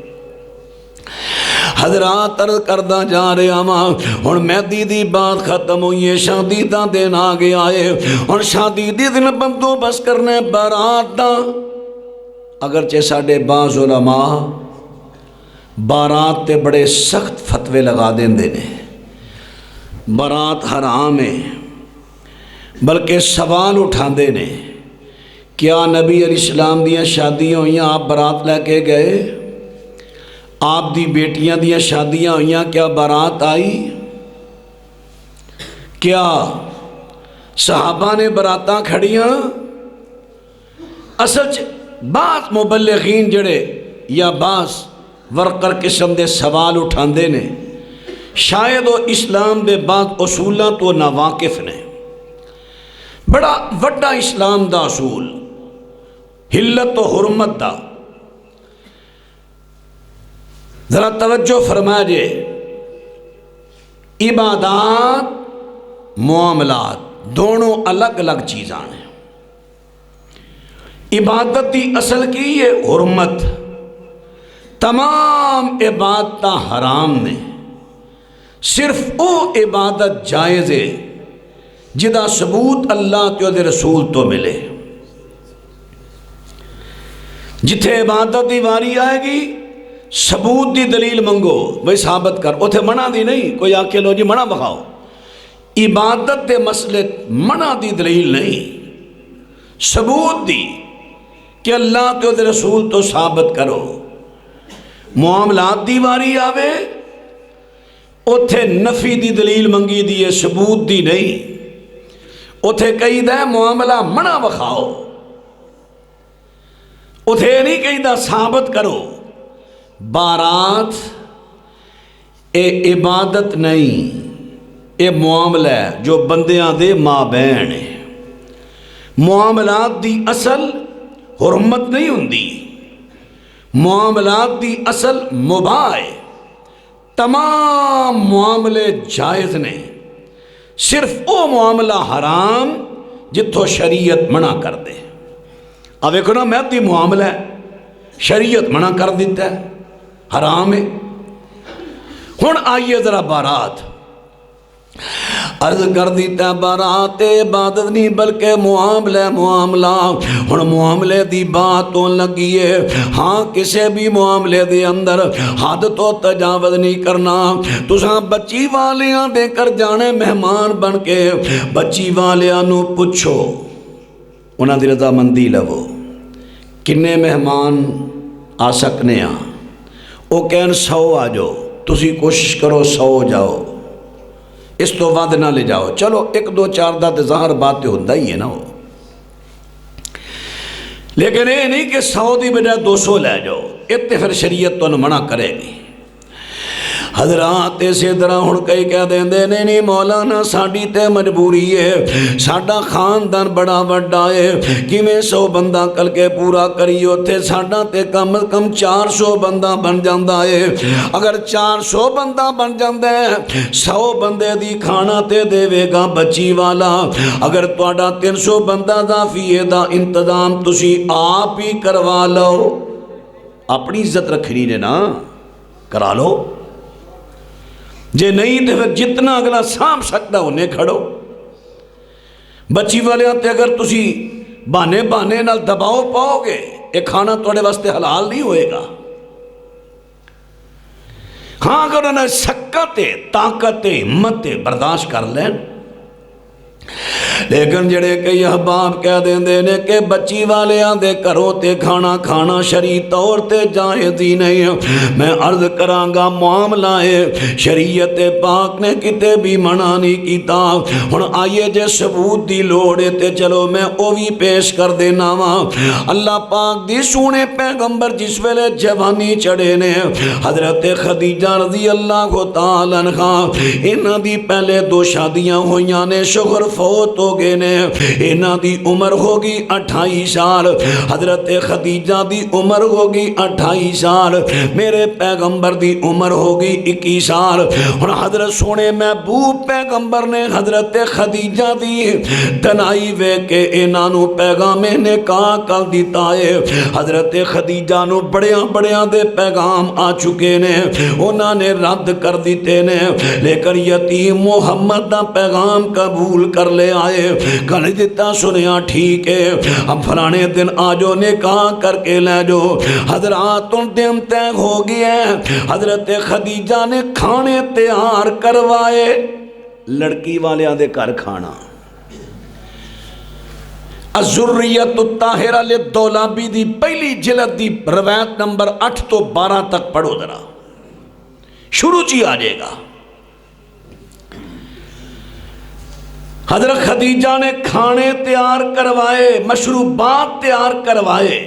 حضرات عرض کردہ جا رہے ہاں، ہن مہندی دی بات ختم ہوئی ہے، شادی دا دن آ گیا ہے۔ ہن شادی دی دن بندوبست کرنا بارات دا۔ اگرچہ ساڈے بعض علماء بارات تے بڑے سخت فتوے لگا دیندے نے، بارات حرام ہے، بلکہ سوال اٹھاندے نے کیا نبی علیہ السلام دیاں شادیاں ہوئیاں آپ بارات لے کے گئے؟ آپ دی بیٹیاں دیاں شادیاں ہوئیاں کیا بارات آئی؟ کیا صحابہ نے براتاں کھڑیاں؟ اصل بعض مبلغین جڑے یا بعض ورکر قسم دے سوال اٹھاندے نے، شاید وہ اسلام دے بعض اصولاں تو ناواقف نے۔ بڑا وڈا اسلام دا اصول حلت و حرمت دا، ذرا توجہ فرما جے، عبادات معاملات دونوں الگ الگ چیزاں ہیں۔ عبادت دی اصل کی ہے حرمت، تمام عبادت حرام نے، صرف او عبادت جائز ہے جدا ثبوت اللہ تے دے رسول تو ملے۔ جتھے عبادت دی واری آئے گی ثبوت دی دلیل منگو، بھئی ثابت کر، اتھے منع دی نہیں، کوئی آکے لو جی منع بخاؤ۔ عبادت دے مسئلے منع دی دلیل نہیں، ثبوت دی کہ اللہ تے دے رسول تو ثابت کرو۔ معاملات دی واری آوے اتھے نفی دی دلیل منگی دی ہے، ثبوت دی نہیں۔ اتھے کہی دا معاملہ منع بخاؤ، اتھے نہیں کہی دا ثابت کرو۔ بارات اے عبادت نہیں، اے معاملہ ہے جو بندیاں دے مابین ہے۔ معاملات دی اصل حرمت نہیں ہوندی، معاملات دی اصل مباح ہے۔ تمام معاملے جائز نے، صرف وہ معاملہ حرام جتھوں شریعت منع کر دے۔ اب ایک نا مہندی معاملہ ہے، شریعت منع کر دیتا ہے، حرام ہے۔ ہن آئیے ذرا بارات، عرض کر دیتا برات عبادت نہیں بلکہ معاملہ ہن معاملے دی بات ہون لگی ہے ہاں کسے بھی معاملے دے اندر حد تو تجاوز نہیں کرنا تساں بچی والیاں دے کر جانے مہمان بن کے بچی والیاں نو پوچھو انہاں دی رضامندی لو کنے مہمان آ سکنے ہاں وہ کہن 100 آ جاؤ تسی کوشش کرو 100 جاؤ اس تو ود نہ لے جاؤ چلو 1 2 4 دا تے ظاہر بات تے ہوندا ہی ہے نا وہ لیکن یہ نہیں کہ 100 دی بجائے 200 لے جاؤ اتنے پھر شریعت تو منع کرے گی حضرات اسی طرح ہن کئی کہہ دیں دے نہیں مولانا ساڈی تے مجبوری ہے ساڈا خاندان بڑا وڈا ہے کیویں 100 بندہ کل کے پورا کری اوتھے ساڈا تے کم از کم 400 بندہ بن جاندا ہے اگر 400 بندہ بن جاندا ہے 100 بندے دی کھانا تے دے گا بچی والا اگر تہاڈا 300 بندہ دا فیے دا انتظام تسی آپ ہی کروا لو اپنی عزت رکھنی نے نا کرا لو جے نہیں تو پھر جتنا اگلا سانپ سکتا انہیں کھڑو بچی والے تے اگر تسی بہانے نال دباؤ پاؤ گے یہ کھانا تھوڑے واسطے حلال نہیں ہوئے گا ہاں اگر انہیں سکت طاقت ہمت برداشت کر لین لیکن جڑے کئی احباب کہہ دیں نے کہ بچی والے آندے کرو تے کھانا شریع طور تے جائزی نہیں میں عرض کرانگا معاملہ ہے شریعت پاک نے کتے بھی منع نہیں کیتا ہن آئیے جے ثبوت دی لوڑے تے چلو میں او بھی پیش کر دینا وا اللہ پاک دی سونے پیغمبر جس ویلے جوانی چڑھے نے حضرت خدیجہ رضی اللہ تعالی عنہا انہاں دی پہلے 2 شادیاں ہوئیاں نے شوہر فوت ہو گئے نے انہاں دی عمر ہوگی 28 سال حضرت خدیجہ دی عمر ہوگی 28 سال میرے پیغمبر دی عمر ہوگی 21 سال اور حضرت سونے محبوب پیغمبر نے حضرت خدیجہ دی تنائی وے کے انہاں نو پیغام نکاح کر دیتا ہے حضرت خدیجہ نو بڑیاں دے پیغام آ چکے نے انہاں نے رد کر دیتے نے لیکن یتیم محمد دا پیغام قبول کر لے آئے کل دیتا سنیا ٹھیک ہے اب فلانے دن آجو نکاح کر کے لے جو حضرات ان دن طے ہو گیا حضرت خدیجہ نے کھانے تیار کروائے لڑکی والے آدھے کر کھانا الذریۃ الطاہرہ للدولابی دی پہلی جلد دی روایت نمبر 8 تو 12 تک پڑھو ذرا شروع چی آ جائے گا حضرت خدیجہ نے کھانے تیار کروائے مشروبات تیار کروائے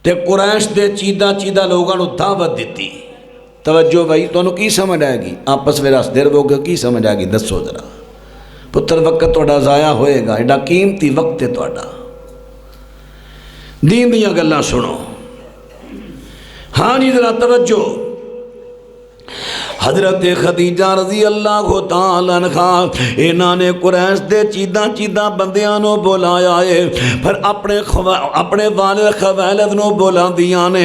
تے قریش دے چیدہ لوگاں نو دعوت دیتی توجہ بھائی تو انہوں کی سمجھ آئے گی آپس میں راس دیر ہوگا کی سمجھ آئے گی دسو ذرا پتر وقت توڑا ضائع ہوئے گا ایڈا قیمتی وقت ہے توڑا دین دیاں گلہ سنو ہاں جی ذرا توجہ حضرت خدیجہ رضی اللہ تعالیٰ عنہ انہاں نے قریش دے چیدہ بندیاں نو بولایا ہے پھر اپنے والد خویلد نو بولا دیا نے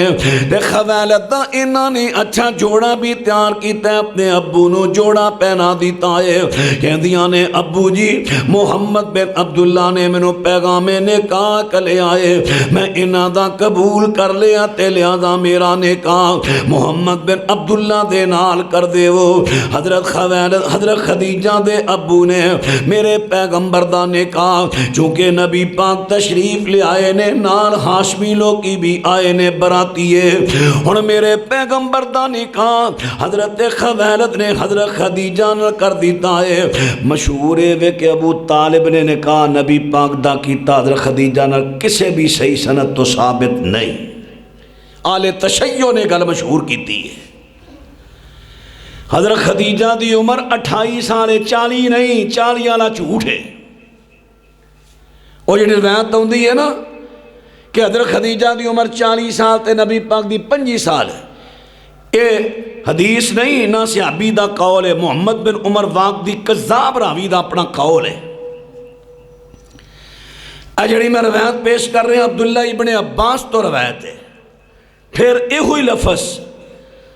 تے خویلد دا انہاں نے اچھا جوڑا بھی تیار کیتا ہے اپنے ابو نو جوڑا پہنا دیتا ہے کہہ دیا نے ابو جی محمد بن عبداللہ نے منو پیغام نکاح کلے آئے میں انہاں دا قبول کر لیا تے لہذا میرا نکاح محمد بن عبداللہ دے نال کر دے وہ حضرت خدیجہ دے ابو نے میرے پیغمبر دا نکاح چونکہ نبی پاک تشریف لے آئے نے نال ہاشمی لوگ کی بھی آئے نے براتیے اور میرے پیغمبر دا نکاح حضرت خویلد نے حضرت خدیجہ نے کر دیتا ہے مشہور ہے کہ ابو طالب نے نکاح نبی پاک دا کیتا حضرت خدیجہ نے کسے بھی صحیح سند تو ثابت نہیں آل تشیع نے گل مشہور کیتی ہے حضرت خدیجہ دی عمر 28 سال 40 نہیں 40 والا جھوٹ ہے اور یہ روایت ہوندی ہے نا کہ حضرت خدیجہ دی عمر 40 سال تے نبی پاک دی 25 سال یہ حدیث نہیں نہ صحابی دا قول ہے محمد بن عمر واق دی کذاب راوی دا اپنا قول ہے اجڑی میں روایت پیش کر رہے ہیں عبداللہ ابن عباس تو روایت ہے پھر یہ ہوئی لفظ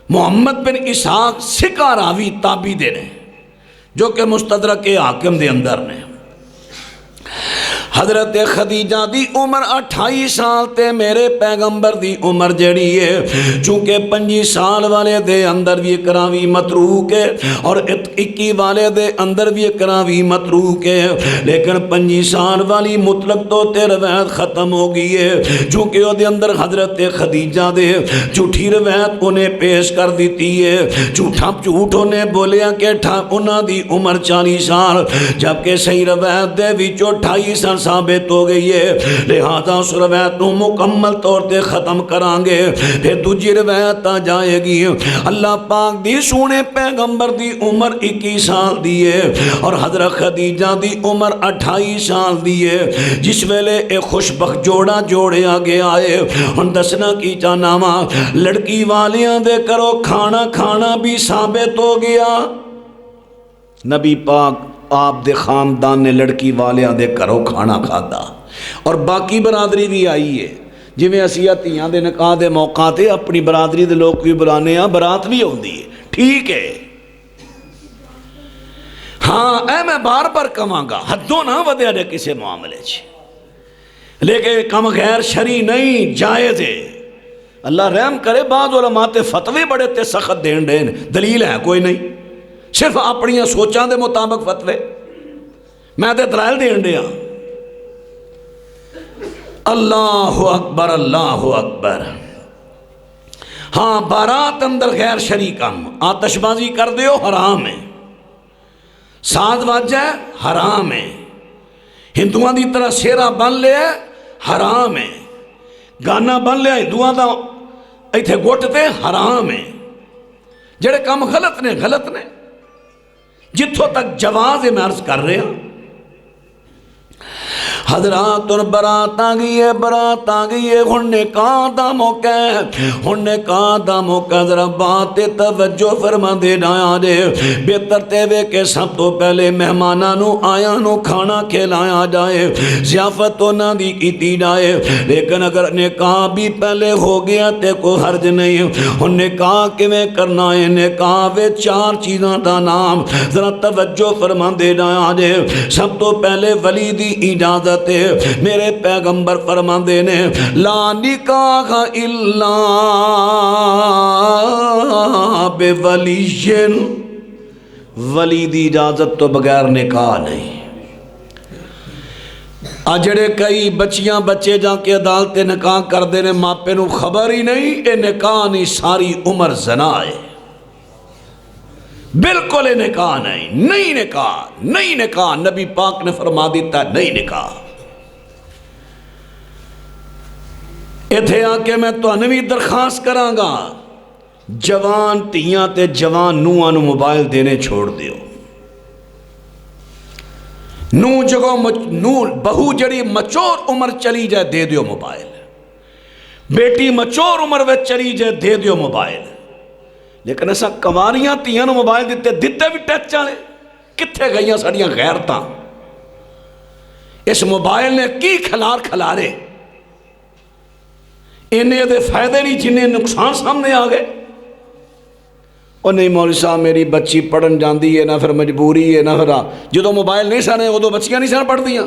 محمد بن اسحاق سکا راوی تابی دے رہے جو کہ مستدرک حاکم دے اندر نے۔ حضرت خدیجہ دی عمر 28 سال تے میرے پیغمبر دی عمر جڑی ہے چونکہ 25 سال والے دے اندر بھی کراوی متروک ہے اور 21 والے دے اندر بھی کراوی متروک ہے، لیکن 25 سال والی مطلق تو تے روایت ختم ہو گئی ہے چونکہ وہ دے اندر حضرت خدیجہ دے جھوٹھی روایت انہیں پیش کر دیتی ہے، جھوٹ انہیں بولیا کہ انہاں دی عمر 40 سال جبکہ صحیح روایت دے وچوں 28 سال ثابت ہو گئی ہے، لہذا اس روایت کو مکمل طور تے ختم کران گے، پھر دوجی روایت آ جائے گی۔ اللہ پاک دی سونے پیغمبر دی عمر 21 سال دی ہے اور حضرت خدیجہ دی عمر 28 سال دی ہے، جس ویلے ایک خوشبخت جوڑا جوڑیا گیا ہے۔ ہن دسنا کی چاہنا وا لڑکی والیاں دے کرو کھانا کھانا بھی ثابت ہو گیا، نبی پاک آپ دے خاندان نے لڑکی والیاں دے کرو کھانا کھادا اور باقی برادری بھی آئی ہے، جی میں اسیہ تیاں دے نکاح دے موقع تے اپنی برادری دے لوگ بھی بلانے ہیں، برات بھی ہوندی ہے، ٹھیک ہے۔ ہاں اے میں بار بار کہاں گا حدوں نہ ودیا دے کسی معاملے چ، لیکن کم غیر شرعی نہیں، جائز ہے۔ اللہ رحم کرے بعض علماء تے فتوے بڑے تے سخت دین دلیل ہے کوئی نہیں، صرف اپنی سوچاں دے مطابق فتوے، میں تے دلائل دین دیا۔ اللہ اکبر اللہ اکبر۔ ہاں بارات اندر غیر شرعی کام، آتش بازی کر دیو حرام ہے، ساز واجہ حرام ہے، ہندوان دی طرح سیرا بن لے حرام ہے، گانا بن لیا ہندوان دا ایتھے گوٹتے حرام ہے، جڑے کام غلط نے جتھوں تک جواز میں عرض کر رہے ہیں۔ حضرات اور برات آگئی ہے ہن نکاح دا موقع ہے، ہن نکاح دا موقع ذرا بات توجہ فرما دے ڈایا دے، بہتر تے وے کہ سب تو پہلے مہماناں نو آیا نو کھانا کھلایا جائے، ضیافت انہاں دی کیتی جائے، لیکن اگر نکاح بھی پہلے ہو گیا تے کوئی حرج نہیں۔ ہن نکاح کیویں کرنا ہے؟ نکاح وے 4 چیزاں دا نام ذرا توجہ فرما دے ڈایا دے۔ سب تو پہلے ولی دی اجازت ہے، میرے پیغمبر فرماندے نے لا نکاح الا بولی، ولی دی اجازت تو بغیر نکاح نہیں۔ جڑے کئی بچیاں بچے جا کے عدالت نکاح کر دے نے ماپے نو خبر ہی نہیں، اے نکاح نہیں، ساری عمر زنا ہے، بالکل نکاح نہیں نکاح، نبی پاک نے فرما دیتا نہیں نکاح۔ ایتھے آ کے میں تو انوی درخواست کراں گا، جوان تیاں تے جوان نوہاں نو موبائل دینے چھوڑ دیو، نو جگہ بہو جڑی مچور عمر چلی جائے دے دیو موبائل، بیٹی مچور عمر وچ چلی جائے دے دیو موبائل، لیکن ایسا کواریاں تیاں نو موبائل دیتے بھی ٹچ چالے، کتھے گئیاں ساڑیاں غیرتاں؟ اس موبائل نے کی کھلارے، انہیں دے فائدے نہیں جنہیں نقصان سامنے آ گئے۔ اور نہیں مولوی صاحب میری بچی پڑھن جاندی ہے، نہ پھر مجبوری ہے، نہ پھر جدو موبائل نہیں سانے وہ دو بچیاں نہیں سان پڑھ دیاں،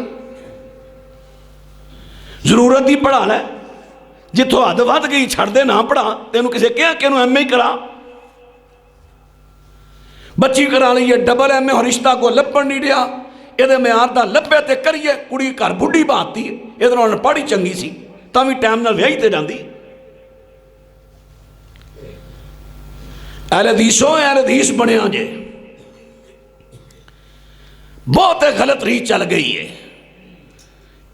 ضرورت ہی پڑھا لے، جتوں حد ود گئی چھڑ دے نہ پڑھا، تینوں کسے کیا کہ انہوں ایم اے کرا، بچی کرا لئیے ڈبل ایم اے اور رشتہ کو لپن نہیں دیا، یہ میں آردہ لپے تے کریے، کڑی کار بڑھی بات تھی، یہ انہوں نے پڑھی چنگی سی، تاوی ٹائم نہ ویائی تے جاندی۔ اہل حدیث بنے آجے، بہت غلط ری چل گئی ہے،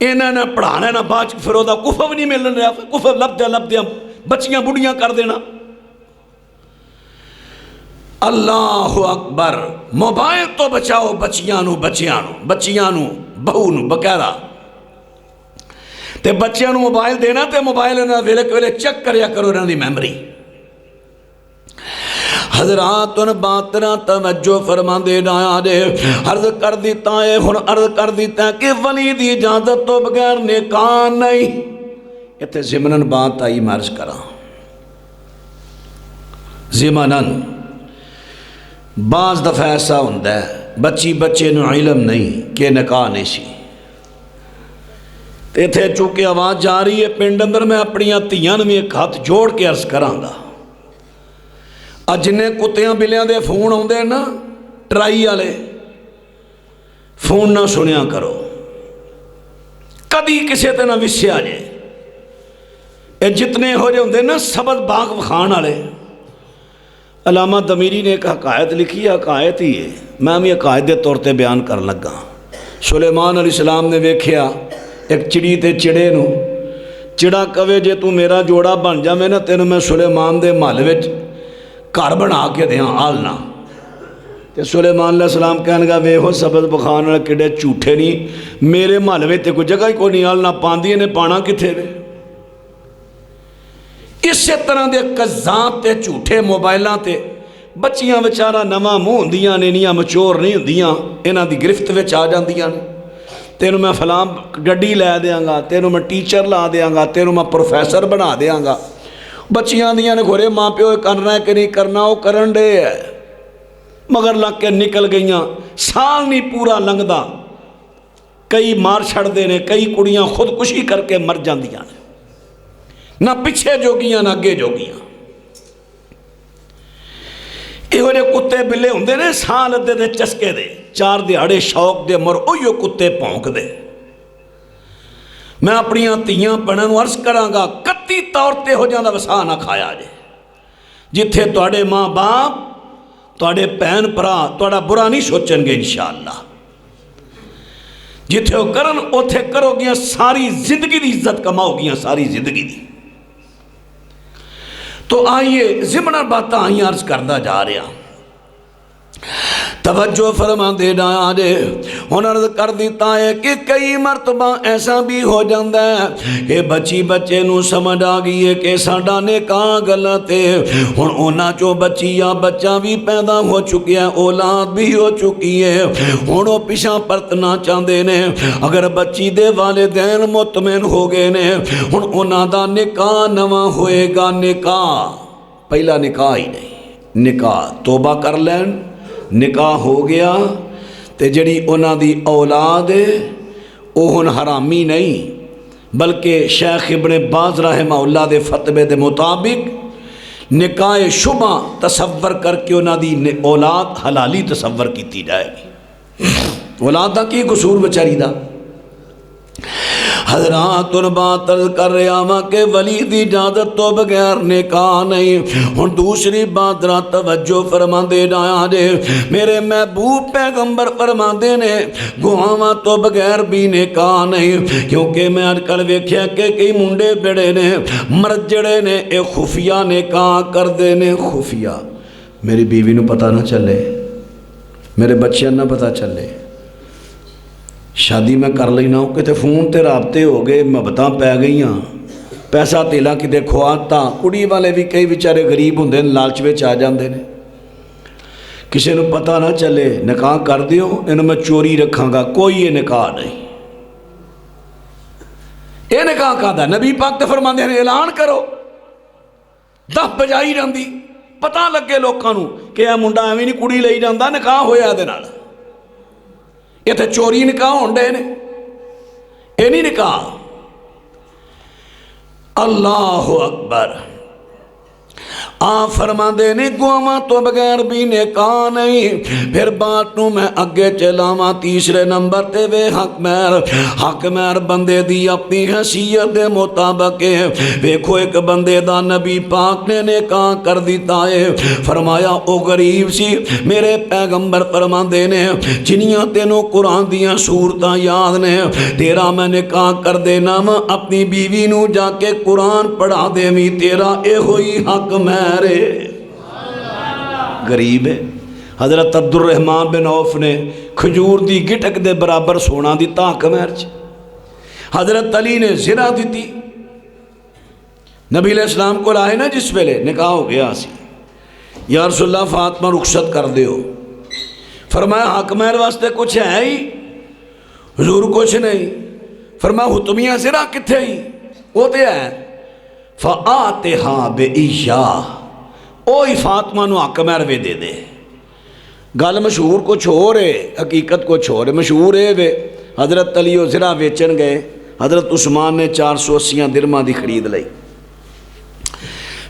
انہیں نہ پڑھانا نہ باج پھر دا کفر نہیں ملن رہا، کفر لب دیا بچیاں بڑھیاں کر دینا۔ اللہ اکبر، موبائل تو بچاؤ بچیاں نو بہو نو بقیرہ، تے بچیاں نو موبائل دینا تے موبائل انہاں ویلے چیک کریا کرو انہاں دی میمری۔ حضرات ان باتنا توجہ فرما دے ڈایا دے، عرض کر دیتا ہے کہ ولی دی اجازت تو بغیر نکاح نہیں۔ یہ ضمناً بات آئی مرض کرا، ضمناً بعض دفعہ ایسا ہوندہ ہے بچی بچے نو علم نہیں کہ نکاح نہیں سی تے تھے چونکہ آواز جا رہی ہے پنڈ اندر میں اپنی تیاں بھی ایک ہاتھ جوڑ کے عرض کرانگا جنہیں کتیاں بلیاں دے فون آندے نا ٹرائی والے فون نہ سنیا کرو کدی کسے تے نہ وسیا جے اے جتنے ہو جے ہوندے نا سبد باغ وخان والے علامہ دمیری نے ایک حقائق لکھی ہے حقائق ہی ہے میں بھی حقائق دے طور تے بیان کر لگا سلیمان علیہ السلام نے ویکھیا ایک چڑی تے چڑے نو چڑا کہے جے تو میرا جوڑا بن جا میں نا تینوں میں سلیمان دے محل وچ گھر بنا کے دیاں آلنا تے سلیمان علیہ السلام کہنے گا ویہو سبز بخان والے کڈے جھوٹے نہیں میرے محل وچ تے کوئی جگہ ہی کوئی نہیں آلنا پاندی نے پانا کتھے وے اسی طرح دے قذاب تے جھوٹے موبائلاں تے بچیاں بیچارہ نواں منہ ہوندیاں نے انیاں مچور نہیں ہوندیاں انہاں دی گرفت وچ آ جاندیاں نے تینوں میں فلاں گڈی لے دیاں گا تینوں میں ٹیچر لا دیاں گا تینوں میں پروفیسر بنا دیاں گا بچیاں دیاں نے گھورے ماں پیو کرنا ہے کہ نہیں کرنا وہ کرن دے ہے مگر لگ کے نکل گئیاں سال نہیں پورا لنگدا کئی مار چھڑ دے نے کئی کڑیاں خودکشی کر کے مر جاندیاں نے نہ پیچھے جوگیاں نہ اگے جوگیاں یہ جو کتے بلے ہوندے نے سال ادھے دے چسکے دے چار دیہاڑے شوق دے مر اوہیو کتے پونک دے میں اپنی تیاں پڑھن عرض کرانگا کتی طور تے ہو جاندہ وسا نہ کھایا جے جتھے توڑے ماں باپ توڑے پہن پرا توڑا برا نہیں سوچن گے انشاءاللہ جتھے ہو کرن اوتھے کرو گیا ساری زندگی دی عزت کماؤ گیا ساری زندگی دی تو آئیے زمنہ باتاں آئیے عرض کردہ جا رہا توجہ فرما دے ڈایا جے ہن عرض کر دیتا ہے کہ کئی مرتبہ ایسا بھی ہو جاندہ ہے کہ بچی بچے نو سمجھ آگئی ہے کہ ساڈا نکاح غلط ہے ہن اونا چو بچی یا بچہ بھی پیدا ہو چکی ہے اولاد بھی ہو چکی ہے ہن وہ پیچھا پرتنا چاندے نے اگر بچی دے والدین مطمئن ہو گئے نے ہن اونا دا نکاح نواں ہوئے گا نکاح پہلا نکاح ہی نہیں نکاح توبہ کر لین نکاح ہو گیا تے جڑی انہاں دی اولاد ہے وہ ہن حرامی نہیں بلکہ شیخ ابن باز رحمہ اللہ دے فتوے دے مطابق نکاح شبہ تصور کر کے انہاں دی اولاد حلالی تصور کیتی جائے گی اولاد دا کی قصور بچاری دا حضرات ان بات کر رہا ہاں کہ ولی دی اجازت تو بغیر نکاح نہیں ہن دوسری بات را توجہ فرما دے جایا جے میرے محبوب پیغمبر فرما دے نے گواواں تو بغیر بھی نکاح نہیں کیونکہ میں آج کل ویکھیا کہ کئی منڈے بڑے نے مرد جڑے نے اے خفیہ نکاح کر دے نے خفیہ میری بیوی نو پتہ نہ چلے میرے بچیاں نہ پتہ چلے شادی میں کر لینا ہوں کہ فون تے رابطے ہو گئے محبتاں پی گئیاں پیسہ تیلا کتے کھواتا کڑی والے بھی کئی بیچارے غریب ہوندے نے لالچ وچ آ جاندے نے کسی نو پتہ نہ چلے نکاح کر دیو انہوں میں چوری رکھاں گا کوئی یہ نکاح نہیں یہ نکاح کا دا نبی پاک تے فرماندے ہیں اعلان کرو دف بجائی جاندی پتہ لگے لوکاں نو کہ اے منڈا ایویں نہیں کڑی لئی جاندا نکاح ہویا دے نال یہ تو چوری نکاح ہونڈے نے یہ نہیں نکاح اللہ اکبر فرما دے نے گواواں تو بغیر بھی نکاح نہیں پھر بات نو میں اگے چلاواں تیسرے نمبر تے وے حق مہر بندے دی اپنی حیثیت دے مطابق ویکھو ایک بندے دا نبی پاک نے نکاح کر دیتا ہے فرمایا او غریب سی میرے پیغمبر فرما دے نے جنیاں تینوں قرآن دیاں سورتاں یاد نے تیرا میں نکاح کر دینا اپنی بیوی نو جا کے قرآن پڑھا دے می تیرا اے ہوئی حق مہر غریب ہے حضرت عبد الرحمن بن عوف نے کھجور دی گٹک دے برابر سونا دیتا حق مہر چ حضرت علی نے زنا دیتی نبی علیہ السلام کو لائے نا جس ویلے نکاح ہو گیا سی یا رسول اللہ فاطمہ رخصت کر دیو فرمایا حق مہر واسطے کچھ ہے ہی حضور کچھ نہیں فرمایا حتمیہ زنا کتھے ہی وہ تے ہے فآتہا بِإِشَاء اوہی فاطمہ نو حق مہر وے دے دے گل مشہور کچھ ہو رہے، حقیقت کچھ ہو رہے. مشہور ہے وے حضرت علی وہ زرہ ویچن گئے، حضرت عثمان نے 480 درہماں دی خرید لئی.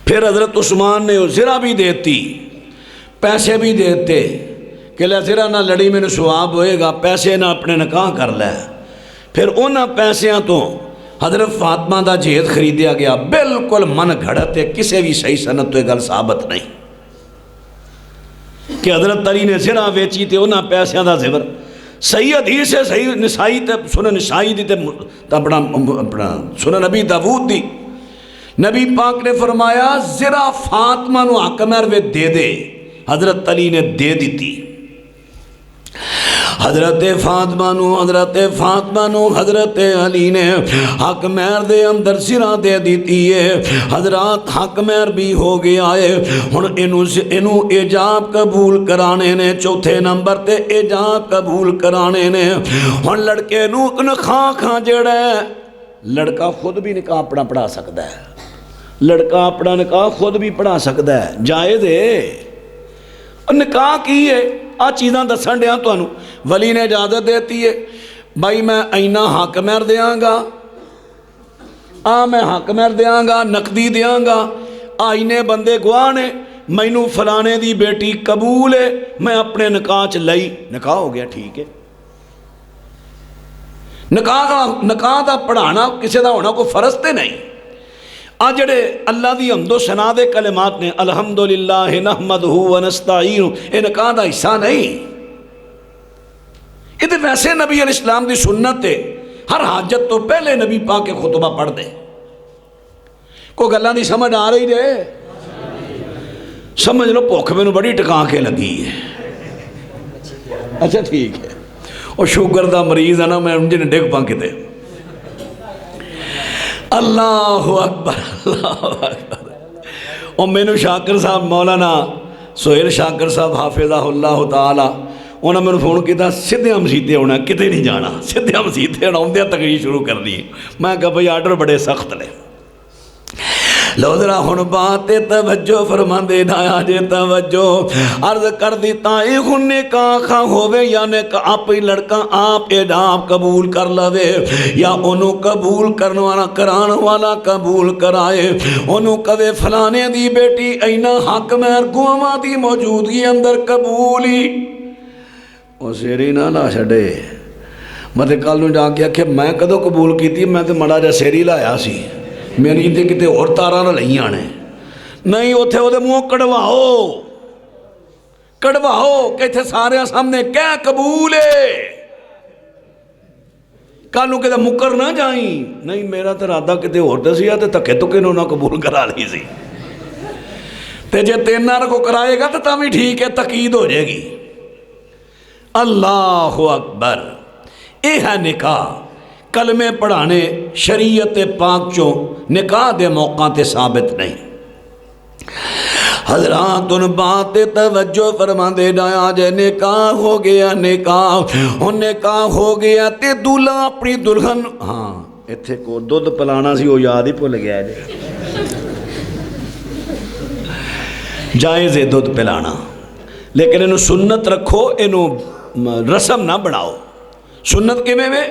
پھر حضرت عثمان نے وہ زرہ بھی دیتی، پیسے بھی دیتے کہ لے زرہ نہ لڑی میں نے ثواب ہوئے گا، پیسے نہ اپنے نکاح کر لے. پھر انہاں پیسیاں تو حضرت فاطمہ دا جہیز خریدیا گیا. بالکل من گھڑت ہے، کسے بھی صحیح سند تو یہ گل ثابت نہیں کہ حضرت علی نے زرہ ویچی تے انہاں پیسیاں دا زبر. صحیح حدیث ہے، صحیح نسائی تے سنن نسائی دی تے اپنا سنن نبی داود دی. نبی پاک نے فرمایا زرہ فاطمہ نو حق مہر وے دے دے. حضرت علی نے دے دیتی. حضرت فاطمہ نو حضرت علی نے حق مہر دے اندر زرہ دے دیتی ہے. حضرات حق مہر بھی ہو گیا ہے. ہن انہوں ایجاب قبول کرانے نے، چوتھے نمبر تے ایجاب قبول کرانے نے. ہن لڑکے نو نکاح جڑا ہے، لڑکا خود بھی نکاح اپنا پڑھا سکتا ہے، لڑکا اپنا نکاح خود بھی پڑھا سکتا ہے، جائز ہے. نکاح کی ہے آ چیزاں دسن دیا تو ولی نے اجازت دیتی ہے بھائی میں اینا حق مہر دیاں گا، میں حق مہر دیاں گا، نقدی دیاں گا، آئینے بندے گواہ نے مینوں فلانے دی بیٹی قبول ہے، میں اپنے نکاح چ لئی، نکاح ہو گیا، ٹھیک ہے. نکاح دا پڑھانا کسی دا ہونا کوئی فرض تے نہیں. آ جڑے اللہ دی حمد و ثنا دے کلمات نے الحمدللہ نحمدہ ونستعین، یہ نکاح دا حصہ نہیں. یہ تو ویسے نبی علیہ السلام دی سنت ہے، ہر حاجت تو پہلے نبی پاک کے خطبہ پڑھ دے. کوئی گلاں دی سمجھ آ رہی ہے؟ سمجھ لو بھوک میں بڑی ٹکا کے لگی ہے. اچھا ٹھیک ہے، وہ شوگر دا مریض ہے نا، میں انجھے ڈگ پاں کتے. اللہ اکبر اللہ اکبر. اور مینو شاکر صاحب مولانا سہیل شاکر صاحب حافظہ اللہ تعالی انہوں نے میں فون کیا سدھے مسیتے ہونا، کتے نہیں جانا، سدھے مسیتے ہونا، اندیا تقریر شروع کر دی. میں کہا بھئی آرڈر بڑے سخت لے. لو ذرا ہن بات توجہ فرما دے نایا جے توجہ عرض کر دیتا اے ہن نکاح ہووے یا نکاح آپ ہی لڑکا آپ ایڈاب قبول کر لوے یا انہوں قبول کران والا قبول کرائے. انہوں کہے فلانے دی بیٹی اینا حق مہر گواں دی موجودگی اندر قبولی. وہ سیری نہ لا چھڑے. مطلب کل نو جا کے کہ میں کدو قبول کیتی، میں تو مڑا جا سیری لایا سی، میری تے کتے اور تاراں نہ لئی آنے نہیں. اوتھے وہ دے منہ کڑواؤ کہ اتھے سارے سامنے کیا قبول ہے. کالوں کہ مکر نہ جائیں، نہیں میرا تو ارادہ کتے اور تے سی تے تکے تو کنوں نہ قبول کرا لی سی. تے جے تینار کو کرائے گا تو تاں بھی ٹھیک ہے، تقید ہو جائے گی. اللہ اکبر. اے ہے نکاح. کلمے پڑھانے شریعت پاک چوں نکاح دے موقع تے ثابت نہیں. حضرات ان بات توجہ فرما دے جایا جے نکاح ہو گیا، نکاح ہو گیا تے دلہا اپنی دلہن، ہاں ایتھے کو دودھ پلانا سی وہ یاد ہی بھول گیا جے. جائز ہے دودھ پلانا، لیکن انہوں سنت رکھو، انہوں رسم نہ بڑھاؤ. سنت کے میں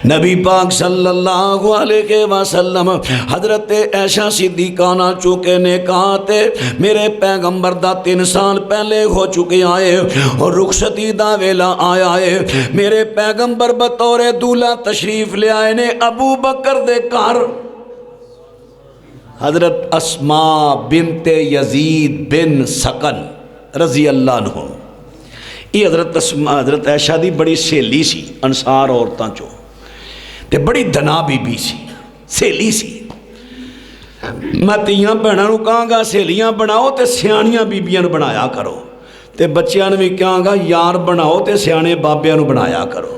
نبی پاک صلی اللہ علیہ وسلم حضرت عائشہ صدیقہ چونکہ نکاح تے میرے پیغمبر دا 3 سال پہلے ہو چکے آئے اور رخصتی دا ویلا آیا ہے. میرے پیغمبر بطور دولہا تشریف لے آئے نے ابو بکر دے گھر. حضرت اسماء بنت یزید بن سکن رضی اللہ عنہ. یہ حضرت عائشہ دی بڑی سہیلی سی انصار عورتاں چوں تے بڑی دنا بی بی سی، سہیلی سی. میں تیاں بہناں نوں کہاں گا سہیلیاں بناؤ تے سیانیاں بیبیاں نوں بنایا کرو، تے بچیاں نوں بھی کہاں گا یار بناؤ تے سیانے بابیاں نوں بنایا کرو.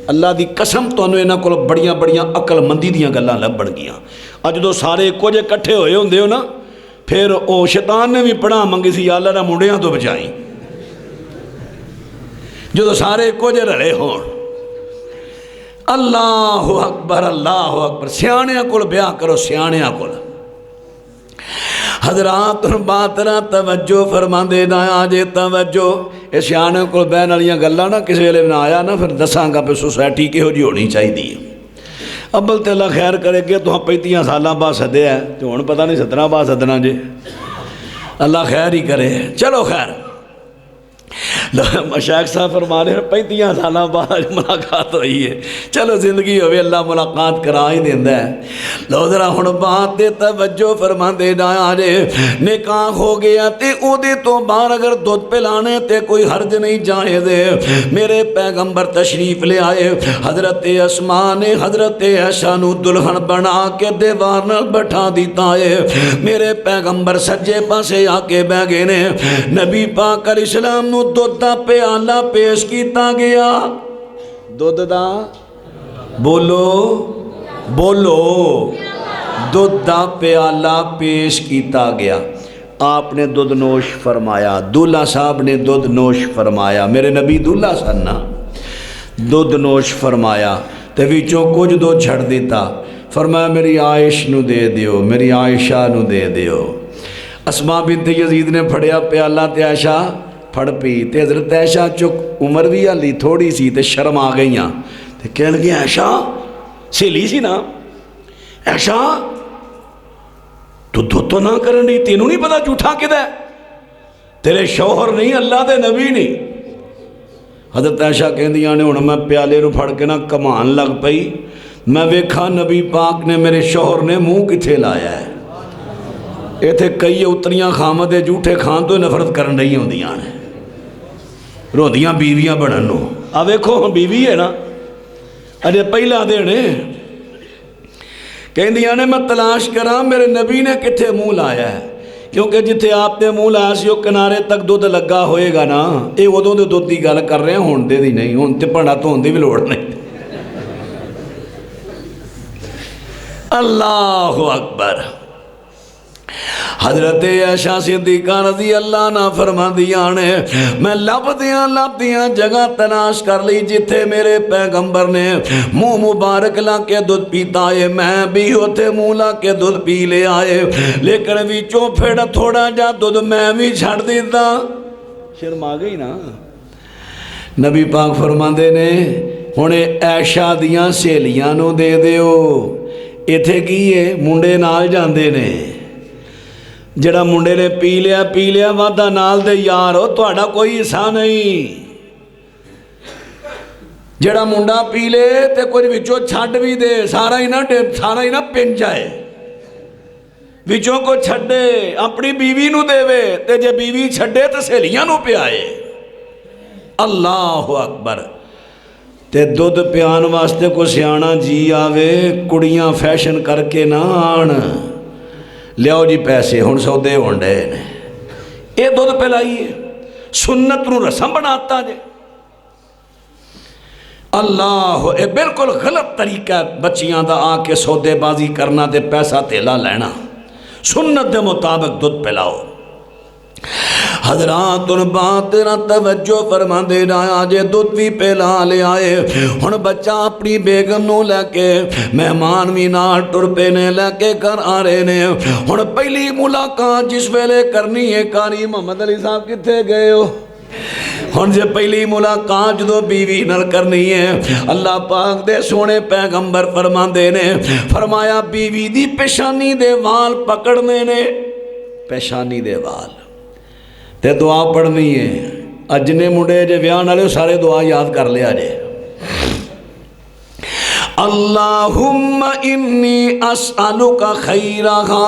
اللہ دی قسم تانوں انہاں کول بڑیاں بڑیاں عقل مندی دیاں گلاں لبن گیاں. اج جدوں سارے اکو جے کٹھے ہوئے ہوندے ہو نا، پھر او شیطان نے بھی پڑھا منگی سی یا اللہ نہ منڈیاں تو بچائیں. جدو سارے کو جے رلے ہون. اللہ اکبر اللہ اکبر. سیانیاں کول بیاہ کرو، سیانیاں کول. حضرات باترا توجہ فرما دے نایا جے توجہ اس سیانے کو بہن والیاں گلاں نہ کسی ویلے نہ آیا نا پھر دساں گا پہ سوسائٹی کہو جی ہونی چاہیے ابل تے اللہ خیر کرے کہ تو 35 سالاں بعد سدے ہے تو ہن پتہ نہیں 17 بعد سدنا جے اللہ خیر ہی کرے چلو خیر مشائخ صاحب فرما رہے ہیں 35 سالہ بعد ملاقات ہوئی ہے چلو زندگی ہوئے اللہ ملاقات کرا ہی دیندہ ہے لو ذرا ہن بات دے توجہ فرما دے جایا جے نکاح ہو گیا تے او دے تو باہر اگر دودھ پلانے تے کوئی حرج نہیں جائے دے میرے پیغمبر تشریف لے آئے حضرت اسماء نے حضرت عائشہ نو دلہن بنا کے دیوار نال بٹھا دیتا ہے میرے پیغمبر سجے پاسے آ کے بہ گئے نے نبی پاک علیہ السلام نو دودھ دا پیالہ پیش کیتا گیا دودھ دا بولو بولو دودھ دا پیالہ پیش کیتا گیا آپ نے دودھ نوش فرمایا دولہ صاحب نے دودھ نوش فرمایا میرے نبی دولہ سننا دودھ نوش فرمایا تے وچوں کچھ دودھ چھڑ دیتا فرمایا میری عائش نو دے دیو میری عائشہ نو دے دیو اسماء بنت یزید نے پھڑیا پیالہ تے عائشہ پھڑ پی تے حضرت عائشہ چک عمر بھی علی تھوڑی سی تے شرم آ گئیاں تے کہنے لگے عائشہ سہیلی سی نا عائشہ تو دودھ تو نہ کرن رہی تینوں نہیں پتا جھوٹا کدھا ہے تیرے شوہر نہیں اللہ دے نبی نہیں حضرت عائشہ کہندیاں نے ہن میں پیالے نو پھڑ کے نہ کمان لگ پئی میں ویکھا نبی پاک نے میرے شوہر نے منہ کتھے لایا ہے ایتھے کئی اتریاں خامدے جھوٹے کھان تو نفرت کرن رہی ہوندیاں نے روندیاں بیویاں بنن نو آ ویکھو ہم بیوی ہے نا اجے پہلا دینے کہندیاں نے میں تلاش کراں میرے نبی نے کتھے منہ لایا ہے کیونکہ جتھے آپ نے منہ لایا سی وہ کنارے تک دودھ لگا ہوئے گا نا اے ادوں دے دودھ دی گل کر رہے ہیں ہن دے دی نہیں ہن تے پڑا تو ہوندی بھی لوڑ نہیں اللہ اکبر حضرت عائشہ صدیقہ رضی اللہ عنہ فرماندیاں نے میں لبدیاں جگہ تلاش کر لی جتھے میرے پیغمبر نے منہ مبارک لا کے دودھ پیتا ہے میں بھی ہوتے منہ لا کے دودھ پی لے آئے لیکن وچوں پھر تھوڑا جا دودھ میں بھی چھڑ دیتا شرم آ گئی نا نبی پاک فرماندے نے ہنے عائشہ دیاں سہیلیاں نو دے دیو ایتھے کی ہے منڈے نال جاندے نے جڑا منڈے نے پی لیا وعدہ نال دے یارو تہاڈا کوئی حصہ نہیں جڑا منڈا پی لے تے کوئی وچوں چھڈ بھی دے سارا ہی نہ پن جائے وچوں کو چھڈے اپنی بیوی نو دے وے تے جے بیوی چھڈے تے سہیلیاں نو پیائے اللہ اکبر تے دودھ پیان واسطے کو سیانا جی آوے کڑیاں فیشن کر کے نہ آن لیاؤ جی پیسے ہن سودے ہونڈے نے اے دودھ پلائیے سنت نو رسم بناتا جے اللہ اے بالکل غلط طریقہ بچیاں دا آ کے سودے بازی کرنا تے پیسہ تیلا لینا سنت دے مطابق دودھ پلاؤ حضرات ان بات تیرا توجہ فرما دے رہا جے دودھ بھی پہلا لے آئے ہن بچہ اپنی بیگم نو لے کے مہمان بھی نال ٹر پے نے لے کے کر آ رہے نے ہن پہلی ملاقات جس ویلے کرنی ہے قاری محمد علی صاحب کتھے گئے ہو ہن جے پہلی ملاقات جدو بیوی نال کرنی ہے اللہ پاک دے سونے پیغمبر فرماندے نے فرمایا بیوی دی پیشانی دے وال پکڑنے نے پیشانی دے وال تے دعا پڑھنی ہے اجنے منڈے جے ویان والے سارے دعا یاد کر لیا جے اللہم انی اسألک خیرہا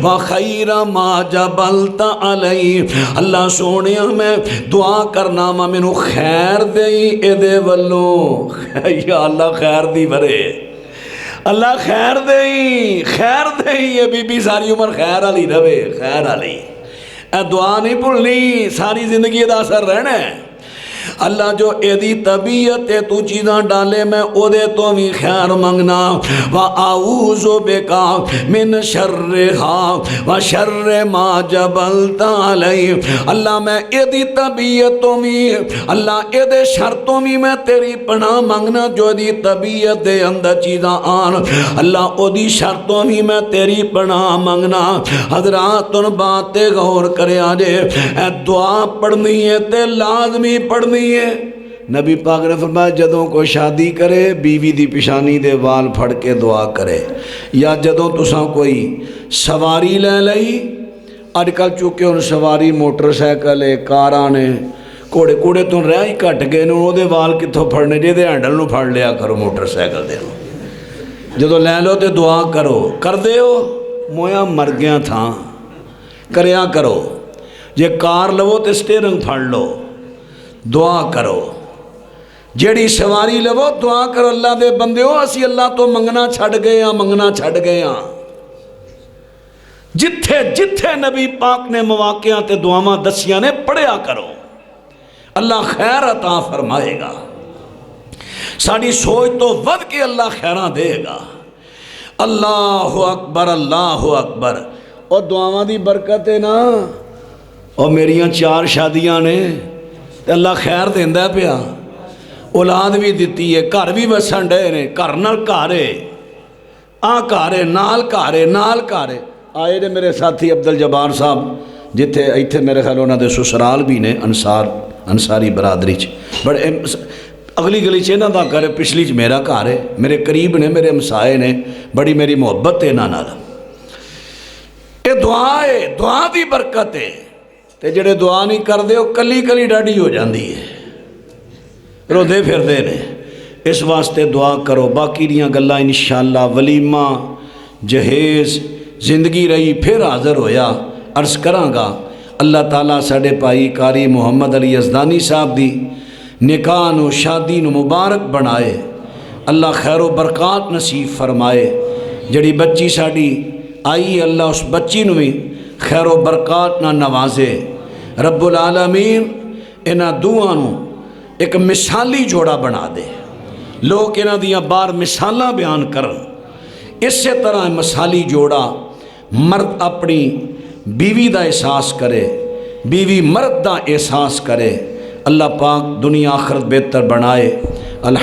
و خیر ما جبلت علی اللہ سونے میں دعا کرنا مینو خیر دئی اے دے ولو یا اللہ خیر دی بھرے اللہ خیر دئی یہ بی بی ساری عمر خیر علی رہے خیر علی اے دعا نہیں بھولنی ساری زندگی دا اثر رہنا ہے اللہ جو ایدی طبیعت تو چیزاں ڈالے میں او دے تو بھی خیر منگنا وَأَعُوذُ بِكَ مِن شَرِّهَا وَشَرِّ مَا جَبَلْتَ عَلَيْهِ اللہ میں ایدی طبیعتوں میں اللہ ایدے شرطوں میں تیری پناہ منگنا جو دی طبیعت دے اندر چیزاں آن اللہ او دی شرطوں میں تیری پناہ منگنا حضرات ان باتیں غور کرے آجے اے دعا پڑھنی ہے تے لازمی پڑھنی ہے نبی پاک نے فرمایا جدوں کو شادی کرے بیوی دی پیشانی دے وال پھڑ کے دعا کرے یا جدوں تساں کوئی سواری لے لئی اج کل چونکہ ان سواری موٹر سائیکل ہے کاراں نے کوڑے کوڑے تو رہ ہی کٹ گئے نو دے وال کتھوں پھڑنے جے دے ہینڈل نو پھڑ لیا کرو موٹر سائیکل دے جدوں لے لو تے دعا کرو کر دے ہو مویا مر گیا تھا کریا کرو جے کار لو تے سٹیرنگ پھڑ لو دعا کرو جیڑی سواری لو دعا کرو اللہ دے بندے ہو اسی اللہ تو منگنا چھڑ گئے ہاں منگنا چھڑ گئے ہاں جتھے جتھے نبی پاک نے مواقعہ تے دعاواں دسیاں نے پڑھیا کرو اللہ خیر عطا فرمائے گا ساڑی سوچ تو ود کے اللہ خیراں دے گا اللہ اکبر اللہ اکبر اور دعاواں دی برکت ہے نا اور میریاں 4 شادیاں نے تے اللہ خیر دیندہ پیا اولاد بھی دیتی ہے گھر بھی وسن ڈے نے گھر نال گھارے آ گھارے نال گھارے نال گھارے آئے نے میرے ساتھی عبدالجبار صاحب جتھے ایتھے میرے خیال انہاں دے سسرال بھی نے انصاری برادری چ بڑے اگلی گلی چ انہاں دا گھر پچھلی چ میرا گھر ہے میرے قریب نے میرے ہمسائے نے بڑی میری محبت ہے انہاں نال یہ دعا ہے دعا دی برکت ہے تے جڑے دعا نہیں کر دے وہ کلی کلی ڈاڈی ہو جاندی ہے رو دے پھر دے نے اس واسطے دعا کرو باقی دیاں گلاں انشاءاللہ ولیمہ جہیز زندگی رہی پھر حاضر ہویا عرض کراں گا اللہ تعالیٰ ساڑے پائی کاری محمد علی یزدانی صاحب دی نکاح نو شادی نو مبارک بنائے اللہ خیر و برکات نصیب فرمائے جڑی بچی ساڑی آئی اللہ اس بچی نو بھی خیر و برکات نہ نوازے رب العالمین انہاں دوہاں نو ایک مثالی جوڑا بنا دے لوگ انہاں دیاں بار مثالاں بیان کرن اسی طرح مثالی جوڑا مرد اپنی بیوی دا احساس کرے بیوی مرد دا احساس کرے اللہ پاک دنیا آخرت بہتر بنائے